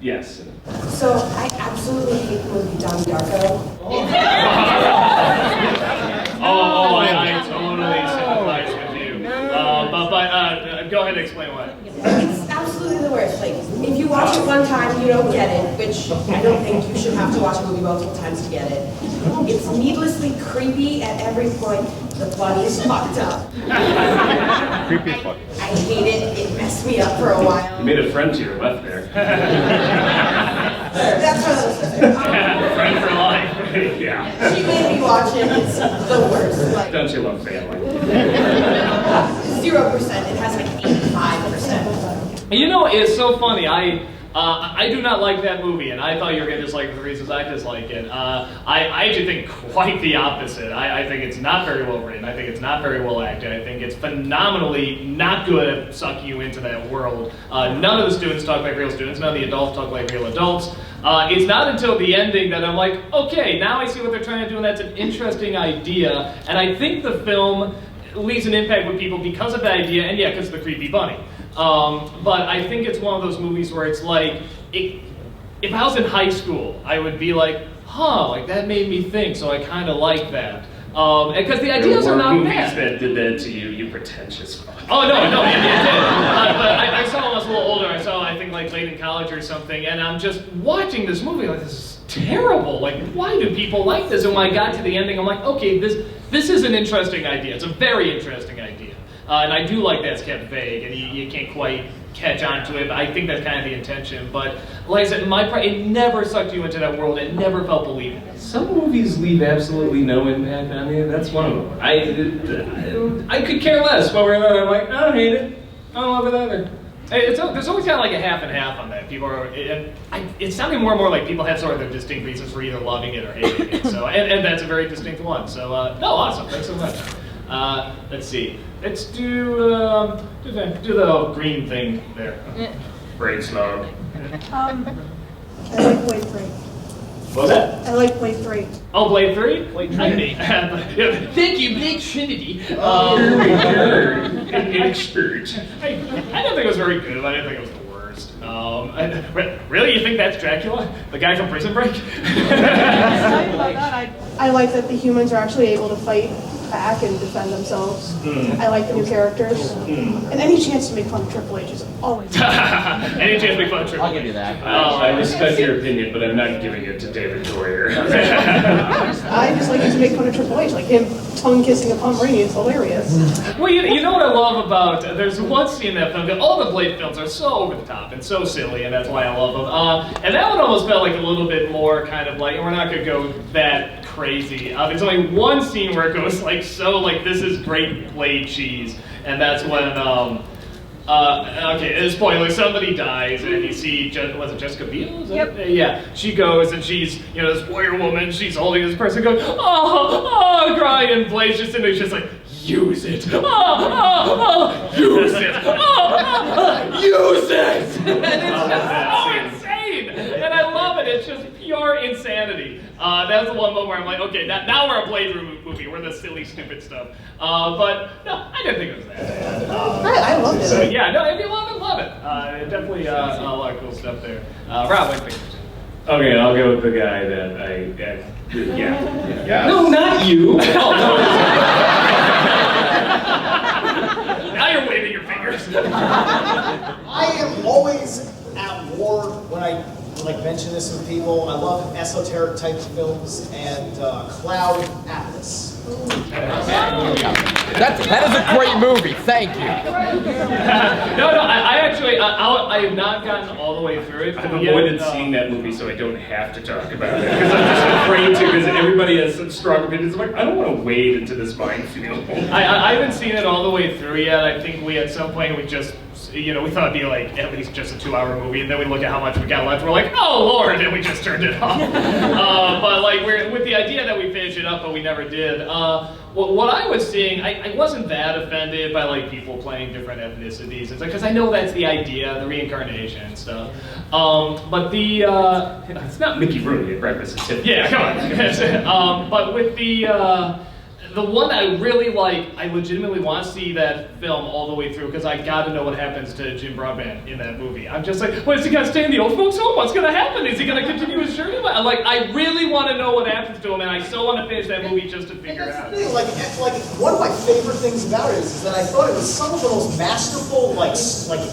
[SPEAKER 1] Yes.
[SPEAKER 14] So I absolutely hate the movie Donnie Darko.
[SPEAKER 2] I totally sympathize with you. But go ahead and explain why.
[SPEAKER 14] It's absolutely the worst. Like, if you watch it one time, you don't get it, which I don't think you should have to watch a movie multiple times to get it. It's needlessly creepy at every point. The plot is fucked up.
[SPEAKER 1] Creepy as fuck.
[SPEAKER 14] I hate it. It messed me up for a while.
[SPEAKER 1] You made a friend to your left there.
[SPEAKER 14] That's what I was saying.
[SPEAKER 2] Friend for life.
[SPEAKER 1] Yeah.
[SPEAKER 14] She made me watch it. It's the worst. Like,
[SPEAKER 1] Don't you love family?
[SPEAKER 14] 0%. It has like 85%.
[SPEAKER 2] You know, it's so funny. I do not like that movie, and I thought you were going to dislike it for the reasons I dislike it. I actually think quite the opposite. I think it's not very well written. I think it's not very well acted. I think it's phenomenally not good at sucking you into that world. None of the students talk like real students. None of the adults talk like real adults. It's not until the ending that I'm like, okay, now I see what they're trying to do, and that's an interesting idea. And I think the film leaves an impact with people because of the idea, and yeah, because of the creepy bunny. But I think it's one of those movies where it's like, if I was in high school, I would be like, huh, like that made me think, so I kind of like that. Because the ideas are not
[SPEAKER 1] movies
[SPEAKER 2] bad.
[SPEAKER 1] that did that to you, you pretentious fuck.
[SPEAKER 2] Oh, no, it did. But I saw it when I was a little older. I saw, I think, like late in college or something, and I'm just watching this movie like, this is terrible. Like, why do people like this? And when I got to the ending, I'm like, okay, this is an interesting idea. It's a very interesting idea. And I do like that it's kept vague, and you can't quite catch on to it, but I think that's kind of the intention. But like I said, it never sucked you into that world. It never felt believable.
[SPEAKER 1] Some movies leave absolutely no impact on you. That's one of them. I could care less one way or another. I'm like, I don't hate it. I don't love it either.
[SPEAKER 2] There's always kind of like a half and half on that. People are, it's sounding more and more like people have sort of their distinct reasons for either loving it or hating it. So, and that's a very distinct one. So, no, awesome. Thanks so much. Let's see. Let's do the green thing there.
[SPEAKER 1] Brain snob.
[SPEAKER 15] I like Blade 3.
[SPEAKER 2] What was that?
[SPEAKER 15] I like Blade 3.
[SPEAKER 2] Oh, Blade 3? Blade Trinity. Thank you, Blade Trinity.
[SPEAKER 1] Inexperience.
[SPEAKER 2] I don't think it was very good, but I didn't think it was the worst. Really? You think that's Dracula? The guy from Prison Break?
[SPEAKER 15] I like that the humans are actually able to fight back and defend themselves. I like the new characters. And any chance to make fun of Triple H is always
[SPEAKER 2] Any chance to make fun of Triple H.
[SPEAKER 12] I'll give you that.
[SPEAKER 1] I respect your opinion, but I'm not giving it to David Goyer.
[SPEAKER 15] I just like to make fun of Triple H, like him tongue-kissing a Pomeranian. It's hilarious.
[SPEAKER 2] Well, you know what I love about, there's one scene in that film, all the Blade films are so over the top and so silly, and that's why I love them. And that one almost felt like a little bit more kind of like, we're not going to go that crazy. There's only one scene where it goes like, so like, this is great Blade cheese, and that's when, okay, at this point, like somebody dies, and you see, was it Jessica Biel?
[SPEAKER 4] Yep.
[SPEAKER 2] Yeah, she goes, and she's, this warrior woman, she's holding this person going, oh, crying, and Blade's just in there, she's like, use it, use it, use it! And it's just so insane, and I love it, it's just pure insanity. That's the one moment where I'm like, okay, now we're a Blade movie, we're the silly, stupid stuff. But no, I didn't think it was that bad.
[SPEAKER 15] I loved it.
[SPEAKER 2] So yeah, no, if you love it, love it. Definitely a lot of cool stuff there. Rob, what do you think?
[SPEAKER 1] Okay, I'll go with the guy that yeah. No, not you.
[SPEAKER 2] Now you're waving your fingers.
[SPEAKER 16] I am always at war when I mention this with people. I love esoteric type films and Cloud Atlas.
[SPEAKER 17] That is a great movie. Thank you.
[SPEAKER 2] No, I actually, I have not gotten all the way through it.
[SPEAKER 1] I've avoided seeing that movie so I don't have to talk about it because I'm just afraid to because everybody has such strong opinions. I'm like, I don't want to wade into this minefield.
[SPEAKER 2] I haven't seen it all the way through yet. I think we at some point we just, we thought it'd be like at least just a 2-hour movie, and then we look at how much we got left. We're like, oh Lord, and we just turned it off. But like we're with the idea that we finish it up, but we never did. What I was seeing, I wasn't that offended by like people playing different ethnicities. It's like because I know that's the idea, the reincarnation and stuff. But the
[SPEAKER 1] it's not Mickey Rooney at Breakfast at Tiffany's.
[SPEAKER 2] Yeah, come on. But with the one that I really like, I legitimately want to see that film all the way through because I got to know what happens to Jim Broadbent in that movie. I'm just like, well, is he gonna stay in the old folks' home? What's gonna happen? Is he gonna continue his journey? I really want to know what happens to him, and I so want to finish that movie just to figure it out.
[SPEAKER 16] Thing, like one of my favorite things about it is that I thought it was some of the most masterful like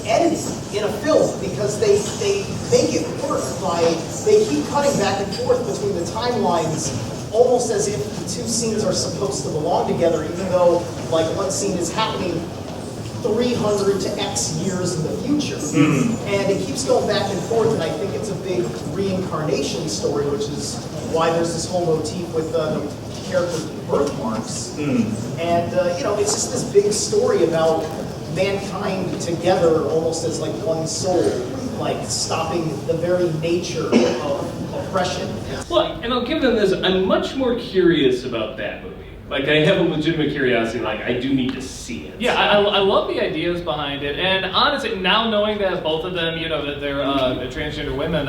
[SPEAKER 16] editing in a film because they make it work by they keep cutting back and forth between the timelines. Almost as if the two scenes are supposed to belong together, even though like one scene is happening 300 to X years in the future. And it keeps going back and forth, and I think it's a big reincarnation story, which is why there's this whole motif with the character's birthmarks. And it's just this big story about mankind together almost as like one soul, like stopping the very nature of oppression.
[SPEAKER 1] Well, and I'll give them this, I'm much more curious about that movie. Like, I have a legitimate curiosity, like, I do need to see it.
[SPEAKER 2] Yeah, I love the ideas behind it, and honestly, now knowing that both of them, you know, that they're transgender women,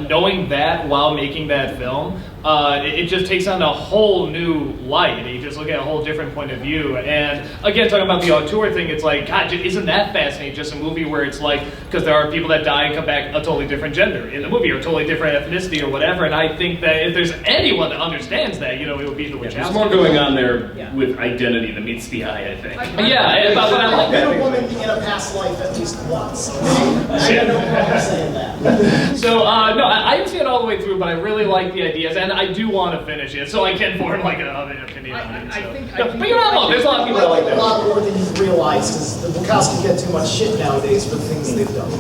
[SPEAKER 2] knowing that while making that film, it just takes on a whole new light. You just look at a whole different point of view, and again, talking about the auteur thing, it's like, God, isn't that fascinating? Just a movie where it's like, because there are people that die and come back a totally different gender in the movie, or a totally different ethnicity or whatever, and I think that if there's anyone that understands that, you know, it would be the Wachowskis.
[SPEAKER 1] There's more going on there with identity that meets the eye, I think.
[SPEAKER 2] Yeah, but I like that.
[SPEAKER 16] I've been a woman in a past life at least once, okay? I have no problem saying that.
[SPEAKER 2] So, no, I haven't seen it all the way through, but I really like the ideas, and I do want to finish it, so I can form like an opinion on it. So. But you're not alone, there's a lot of people that like
[SPEAKER 16] a
[SPEAKER 2] that.
[SPEAKER 16] lot more than you realize, because the Wachowskis get too much shit nowadays for the things they've done.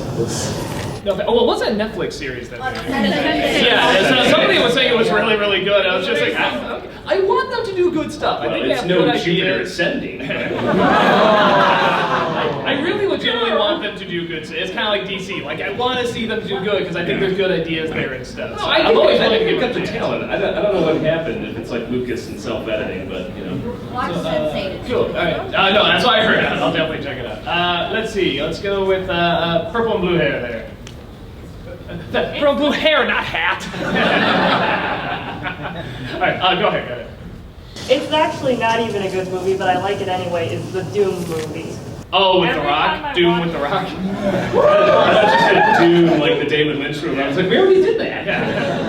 [SPEAKER 2] No, well, what's that Netflix series that they Yeah, so somebody was saying it was really, really good. I was just like, I want them to do good stuff. I think they
[SPEAKER 1] it's
[SPEAKER 2] have
[SPEAKER 1] no
[SPEAKER 2] good
[SPEAKER 1] Jupiter
[SPEAKER 2] ideas.
[SPEAKER 1] Ascending.
[SPEAKER 2] I really legitimately want them to do good stuff. It's kind of like DC. Like, I want to see them do good because I think there's good ideas there and stuff.
[SPEAKER 1] No,
[SPEAKER 2] So
[SPEAKER 1] I
[SPEAKER 2] I'm always
[SPEAKER 1] think
[SPEAKER 2] willing to
[SPEAKER 1] they've
[SPEAKER 2] give
[SPEAKER 1] got
[SPEAKER 2] it
[SPEAKER 1] the
[SPEAKER 2] a chance.
[SPEAKER 1] talent. I don't know what happened, if it's like Lucas and self-editing, but, you know.
[SPEAKER 6] Watch Sense8.
[SPEAKER 2] Cool. All right. No, that's what I heard. I'll definitely check it out. Let's see. Let's go with purple and blue hair there. Purple and blue hair, not hat. All right. Go ahead.
[SPEAKER 18] It's actually not even a good movie, but I like it anyway. It's the Doom movie.
[SPEAKER 2] Oh, with
[SPEAKER 18] Every
[SPEAKER 2] The
[SPEAKER 18] time
[SPEAKER 2] Rock?
[SPEAKER 18] I
[SPEAKER 2] Doom
[SPEAKER 18] watch
[SPEAKER 2] with The Rock?
[SPEAKER 1] I just said Doom, like the David Lynch movie. I was like, we already did that.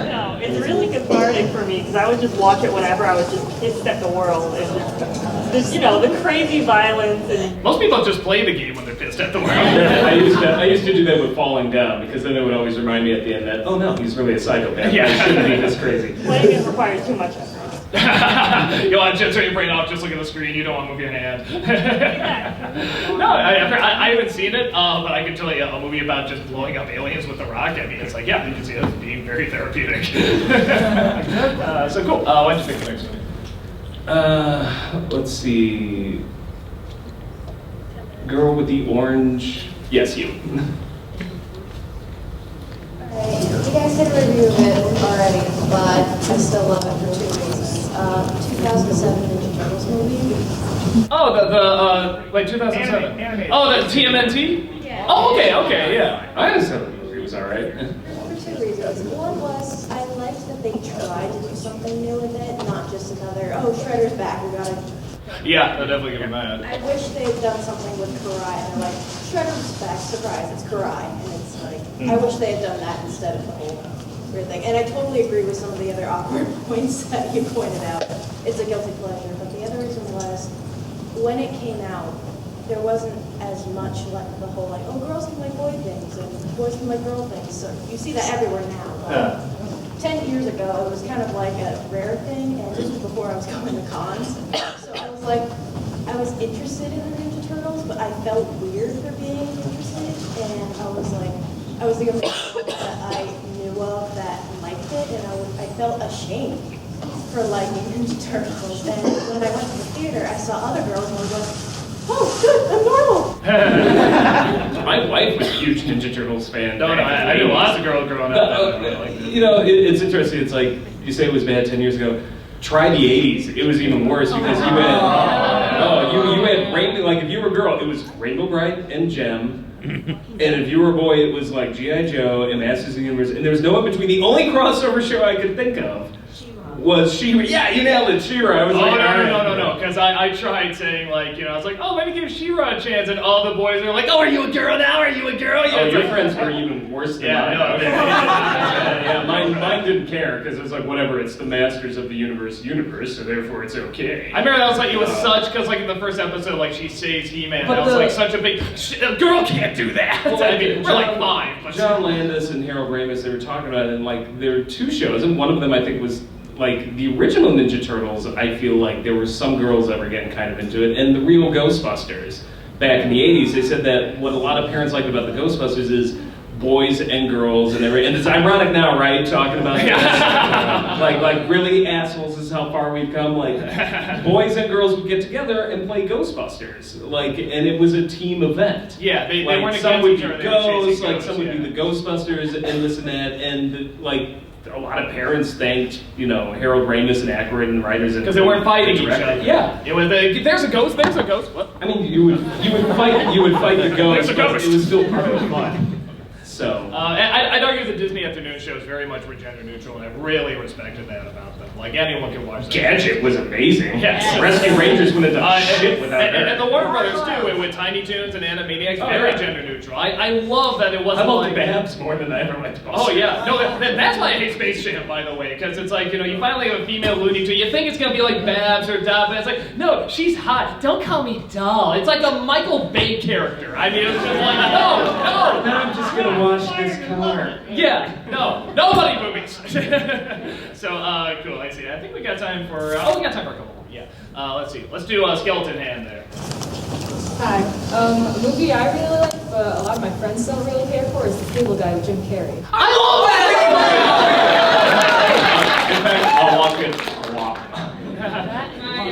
[SPEAKER 18] No, it's really cathartic for me because I would just watch it whenever I was just pissed at the world and just, you know, the crazy violence and.
[SPEAKER 2] Most people just play the game when they're pissed at the world.
[SPEAKER 1] I used to do that with Falling Down, because then it would always remind me at the end that, oh no, he's really a psychopath.
[SPEAKER 2] Yeah.
[SPEAKER 1] I shouldn't be this crazy.
[SPEAKER 18] Playing it requires too much effort.
[SPEAKER 2] You want to turn your brain off, just look at the screen, you don't want to move your hand. No, I haven't seen it, but I can tell you a movie about just blowing up aliens with The Rock. I mean, it's like, yeah, you can see it being very therapeutic. So cool. Why don't you pick the next one?
[SPEAKER 1] Let's see. Girl with the orange. Yes, you.
[SPEAKER 19] Alright, you guys did a review of it already, but I still love it for 2 reasons. 2007 Ninja Turtles movie.
[SPEAKER 2] Oh, the like 2007. Oh, the TMNT?
[SPEAKER 19] Yeah.
[SPEAKER 2] Oh, okay, yeah.
[SPEAKER 1] I understand the movie was alright.
[SPEAKER 19] For 2 reasons. One was, I liked that they tried to do something new with it, not just another, oh, Shredder's back, we gotta...
[SPEAKER 2] Yeah, I'll definitely give him that.
[SPEAKER 19] I wish they had done something with Karai, and they're like, Shredder's back, surprise, it's Karai. And it's like, I wish they had done that instead of the whole weird thing. And I totally agree with some of the other awkward points that you pointed out. It's a guilty pleasure. But the other reason was, when it came out, there wasn't as much like the whole like, oh, girls can like boy things and boys can like girl things. So you see that everywhere now. But 10 years ago, it was kind of like a rare thing, and this was before I was going to cons. So I was like, I was interested in the Ninja Turtles, but I felt weird for being interested, and I was like, I was the only one that I knew of that liked it, and I felt ashamed for liking Ninja Turtles. And when I went to the theater, I saw other girls, and I was like, oh, good, I'm normal.
[SPEAKER 1] My wife was a huge Ninja Turtles fan.
[SPEAKER 2] No, I knew lots of girls growing up.
[SPEAKER 1] You know, it's interesting. It's like, you say it was bad 10 years ago. Try the 80s. It was even worse because you had Rainbow, like if you were a girl, it was Rainbow Bright and Gem. And if you were a boy, it was like G.I. Joe and Masters of the Universe. And there was no in between. The only crossover show I could think of was She-Ra. Yeah, you nailed it, She-Ra. I was like,
[SPEAKER 2] no. Because I tried saying, like, you know, I was like, oh, maybe give She-Ra a chance. And all the boys were like, oh, are you a girl now? Are you a girl? Yeah,
[SPEAKER 1] your
[SPEAKER 2] like,
[SPEAKER 1] friends were even worse than mine.
[SPEAKER 2] No,
[SPEAKER 1] yeah, mine didn't care because it was like, whatever, it's the Masters of the Universe, so therefore it's okay.
[SPEAKER 2] I remember that was like, it was such, because like in the first episode, like she saves He-Man. That was like such a big, a girl can't do that.
[SPEAKER 1] Well,
[SPEAKER 2] I mean, we're like 5. But
[SPEAKER 1] John Landis and Harold Ramis, they were talking about it, and like, there were 2 shows, and one of them I think was like the original Ninja Turtles. I feel like there were some girls that were getting kind of into it, and the real Ghostbusters back in the 80s, they said that what a lot of parents liked about the Ghostbusters is boys and girls and everything. And it's ironic now, right? Talking about this. like really assholes is how far we've come. Like boys and girls would get together and play Ghostbusters. Like, and it was a team event.
[SPEAKER 2] Yeah, they
[SPEAKER 1] like,
[SPEAKER 2] weren't
[SPEAKER 1] some
[SPEAKER 2] against
[SPEAKER 1] would
[SPEAKER 2] each
[SPEAKER 1] be
[SPEAKER 2] other, they were
[SPEAKER 1] ghosts,
[SPEAKER 2] chasing
[SPEAKER 1] like some would
[SPEAKER 2] ghosts,
[SPEAKER 1] be the Ghostbusters and this and that, and like a lot of parents thanked, you know, Harold Ramis and Aykroyd and the writers
[SPEAKER 2] because they weren't fighting each
[SPEAKER 1] other.
[SPEAKER 2] other.
[SPEAKER 1] Yeah,
[SPEAKER 2] it was there's a ghost. There's a ghost. What?
[SPEAKER 1] I mean, you would fight the ghost,
[SPEAKER 2] There's a
[SPEAKER 1] but
[SPEAKER 2] ghost.
[SPEAKER 1] it was still part of the fun. So
[SPEAKER 2] I'd argue the Disney afternoon shows very much were gender neutral, and I really respected that about them. Like anyone can watch that.
[SPEAKER 1] Gadget was amazing.
[SPEAKER 2] Yes.
[SPEAKER 1] Rescue Rangers wouldn't have done shit without her.
[SPEAKER 2] And the Warner Brothers too, with Tiny Toons and Animaniacs, very gender neutral. I love that it wasn't
[SPEAKER 1] I loved
[SPEAKER 2] like
[SPEAKER 1] Babs more than I ever liked Buster.
[SPEAKER 2] Oh yeah, no, that's why I hate Space Jam, by the way, because it's like, you know, you finally have a female Looney Tune. You think it's gonna be like Babs or Doll, but it's like, no, she's hot. Don't call me Doll. It's like a Michael Bay character. I mean, it's just like, no.
[SPEAKER 1] Now I'm just gonna watch this car.
[SPEAKER 2] Yeah, nobody movies. So cool. I see. I think we got time for. We got time for a couple more. Yeah. Let's see. Let's do Skeleton Hand there.
[SPEAKER 20] Hi. A movie I really like, but a lot of my friends don't really care for, is The Cable Guy with Jim Carrey.
[SPEAKER 2] I love that! In fact, I'll watch it a lot.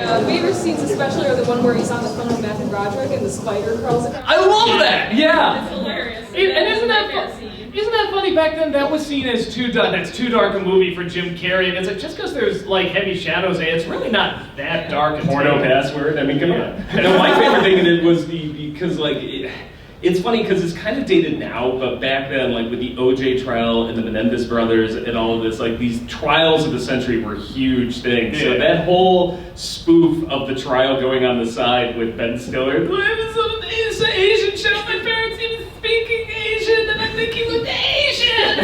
[SPEAKER 20] My favorite scenes especially are the one where he's on the phone with Matthew Broderick and the spider crawls across.
[SPEAKER 2] I love that! Yeah!
[SPEAKER 20] It's hilarious.
[SPEAKER 2] And isn't that funny? Back then, that was seen as too dark a movie for Jim Carrey, and it's like, just because there's like heavy shadows, it's really not that dark.
[SPEAKER 1] Porno password. I mean, come on. And my favorite thing in it was because like it's funny because it's kind of dated now, but back then, like with the OJ trial and the Menendez brothers and all of this, like these trials of the century were huge things. So that whole spoof of the trial going on the side with Ben Stiller, it's an Asian show. My parents even speaking Asian, and I think he was Asian.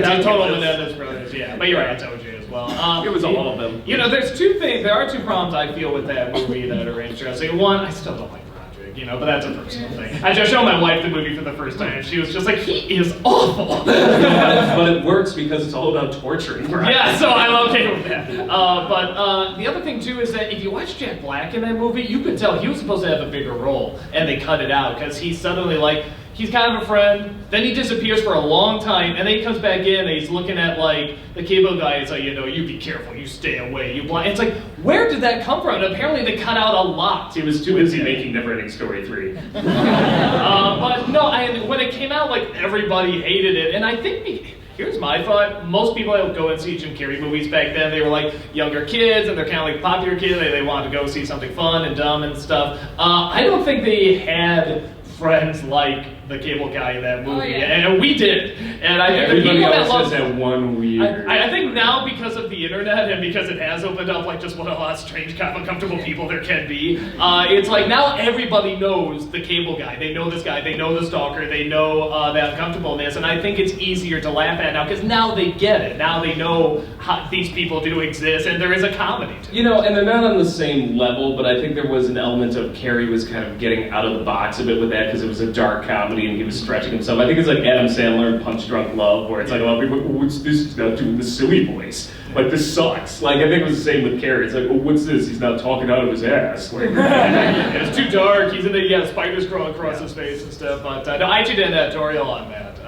[SPEAKER 2] Not total Menendez brothers, yeah. But you're right, it's OJ as well.
[SPEAKER 1] It was all of them.
[SPEAKER 2] You know, there are two problems I feel with that movie that are interesting. One, I still don't like Broderick, you know, but that's a personal thing. I just showed my wife the movie for the first time, and she was just like, he is awful.
[SPEAKER 1] But it works because it's all about torturing. Right?
[SPEAKER 2] Yeah, so I'm okay with that. But the other thing too is that if you watch Jack Black in that movie, you could tell he was supposed to have a bigger role, and they cut it out because he's suddenly like, he's kind of a friend, then he disappears for a long time, and then he comes back in and he's looking at like the cable guy. It's like, you know, you be careful, you stay away, you blind. It's like, where did that come from? And apparently they cut out a lot.
[SPEAKER 1] He was too busy making Neverending Story 3.
[SPEAKER 2] But no, when it came out, like everybody hated it, and I think. Here's my thought. Most people that would go and see Jim Carrey movies back then, they were like younger kids, and they're kind of like popular kids. They wanted to go see something fun and dumb and stuff. I don't think they had friends like the cable guy in that movie, and we did. And I think
[SPEAKER 1] everybody
[SPEAKER 2] the people
[SPEAKER 1] else
[SPEAKER 2] that love
[SPEAKER 1] has that one weird.
[SPEAKER 2] I think now because of the internet and because it has opened up like just what a lot of strange, kind of uncomfortable people there can be, it's like now everybody knows the cable guy. They know this guy. They know the stalker. They know that uncomfortableness, and I think it's easier to laugh at now because now they get it. Now they know how these people do exist, and there is a comedy to it.
[SPEAKER 1] You know, and they're not on the same level, but I think there was an element of Carrey was kind of getting out of the box a bit with that because it was a dark comedy and he was stretching himself. I think it's like Adam Sandler and Punch Drunk Love, where it's like a lot of people, what's this? He's not doing the silly voice. Like, this sucks. Like, I think it was the same with Carrey. It's like, oh, what's this? He's not talking out of his ass. Like,
[SPEAKER 2] it's too dark. He's in the, spiders crawling across his face and stuff. But no, I actually did an editorial on that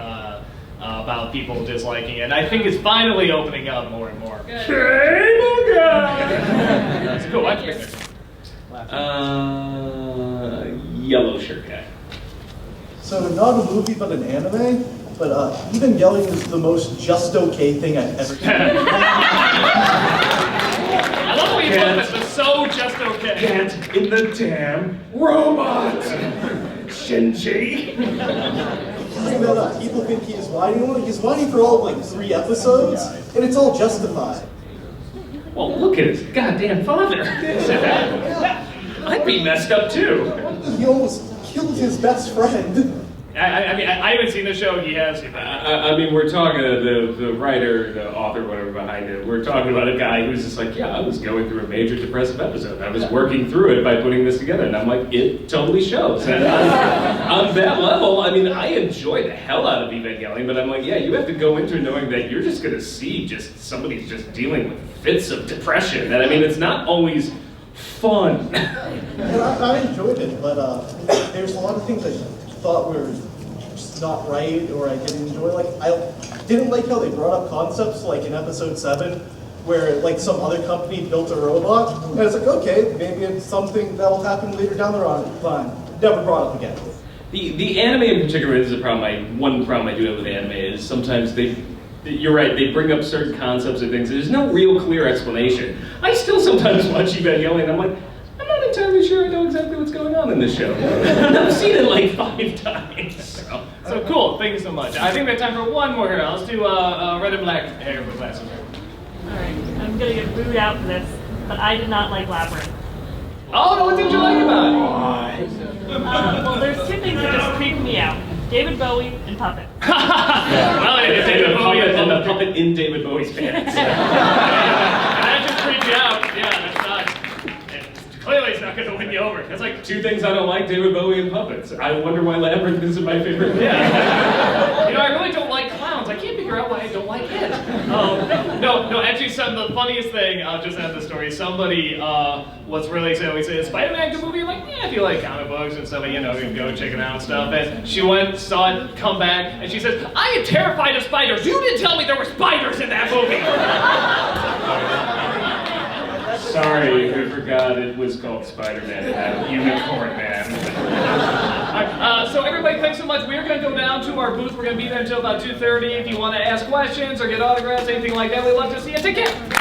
[SPEAKER 2] about people disliking it. And I think it's finally opening up more and more. Cable guy! That's cool. Why'd you pick this?
[SPEAKER 1] Yellow shirt guy.
[SPEAKER 7] So not a movie, but an anime. But even yelling is the most just okay thing I've ever seen.
[SPEAKER 2] I love the way you put this. It's so just okay.
[SPEAKER 1] Get in the damn robot, Shinji.
[SPEAKER 7] People think he's whining. He's whining for all of like 3 episodes, and it's all justified.
[SPEAKER 1] Well, look at his goddamn father. I'd be messed up too.
[SPEAKER 7] He almost killed his best friend.
[SPEAKER 2] I mean, I haven't seen the show. He has.
[SPEAKER 1] I mean, we're talking the writer, the author, whatever behind it. We're talking about a guy who's just like, yeah, I was going through a major depressive episode. I was working through it by putting this together, and I'm like, it totally shows. And on that level, I mean, I enjoy the hell out of Evangelion, but I'm like, yeah, you have to go into it knowing that you're just going to see just somebody's just dealing with fits of depression. And I mean, it's not always fun.
[SPEAKER 7] And I enjoyed it, but there's a lot of things I thought were
[SPEAKER 21] just not right, or I didn't enjoy. Like, I didn't like how they brought up concepts like in episode 7, where like some other company built a robot, and it's like, okay, maybe it's something that will happen later down the line. Never brought up again.
[SPEAKER 1] The anime in particular is a problem. One problem I do have with anime is sometimes you're right, they bring up certain concepts and things, there's no real clear explanation. I still sometimes watch Evangelion and I'm like, I'm not entirely sure I know exactly what's going on in this show. I've seen it like 5 times.
[SPEAKER 2] So cool, thank you so much. I think we have time for one more here. Let's do red and black hair with glasses.
[SPEAKER 18] Alright, I'm gonna get booed out for this, but I did not like Labyrinth.
[SPEAKER 2] Oh, no, what did you like about it?
[SPEAKER 18] Well, there's 2 things that just creeped me out. David Bowie and Puppet.
[SPEAKER 1] Well, it's David Bowie and the puppet in David Bowie's pants.
[SPEAKER 2] That just creeped you out. Yeah, that's not. Clearly, it's not going to win you over.
[SPEAKER 1] That's like 2 things I don't like, David Bowie and puppets. I wonder why Labyrinth isn't my favorite.
[SPEAKER 2] Yeah. You know, I really don't like clowns. I can't figure out why I don't like it. No, actually, the funniest thing, I'll just add the story. Somebody was really excited. We said, is Spider-Man a good movie? I'm like, yeah, if you like comic books and stuff, you know, you can go check it out and stuff. And she went, saw it, come back, and she says, I am terrified of spiders. You didn't tell me there were spiders in that movie.
[SPEAKER 1] Sorry, we forgot it was called Spider-Man. It had Unicorn Man.
[SPEAKER 2] So everybody, thanks so much. We're going to go down to our booth. We're going to be there until about 2:30. If you want to ask questions or get autographs, anything like that, we'd love to see you. Take care.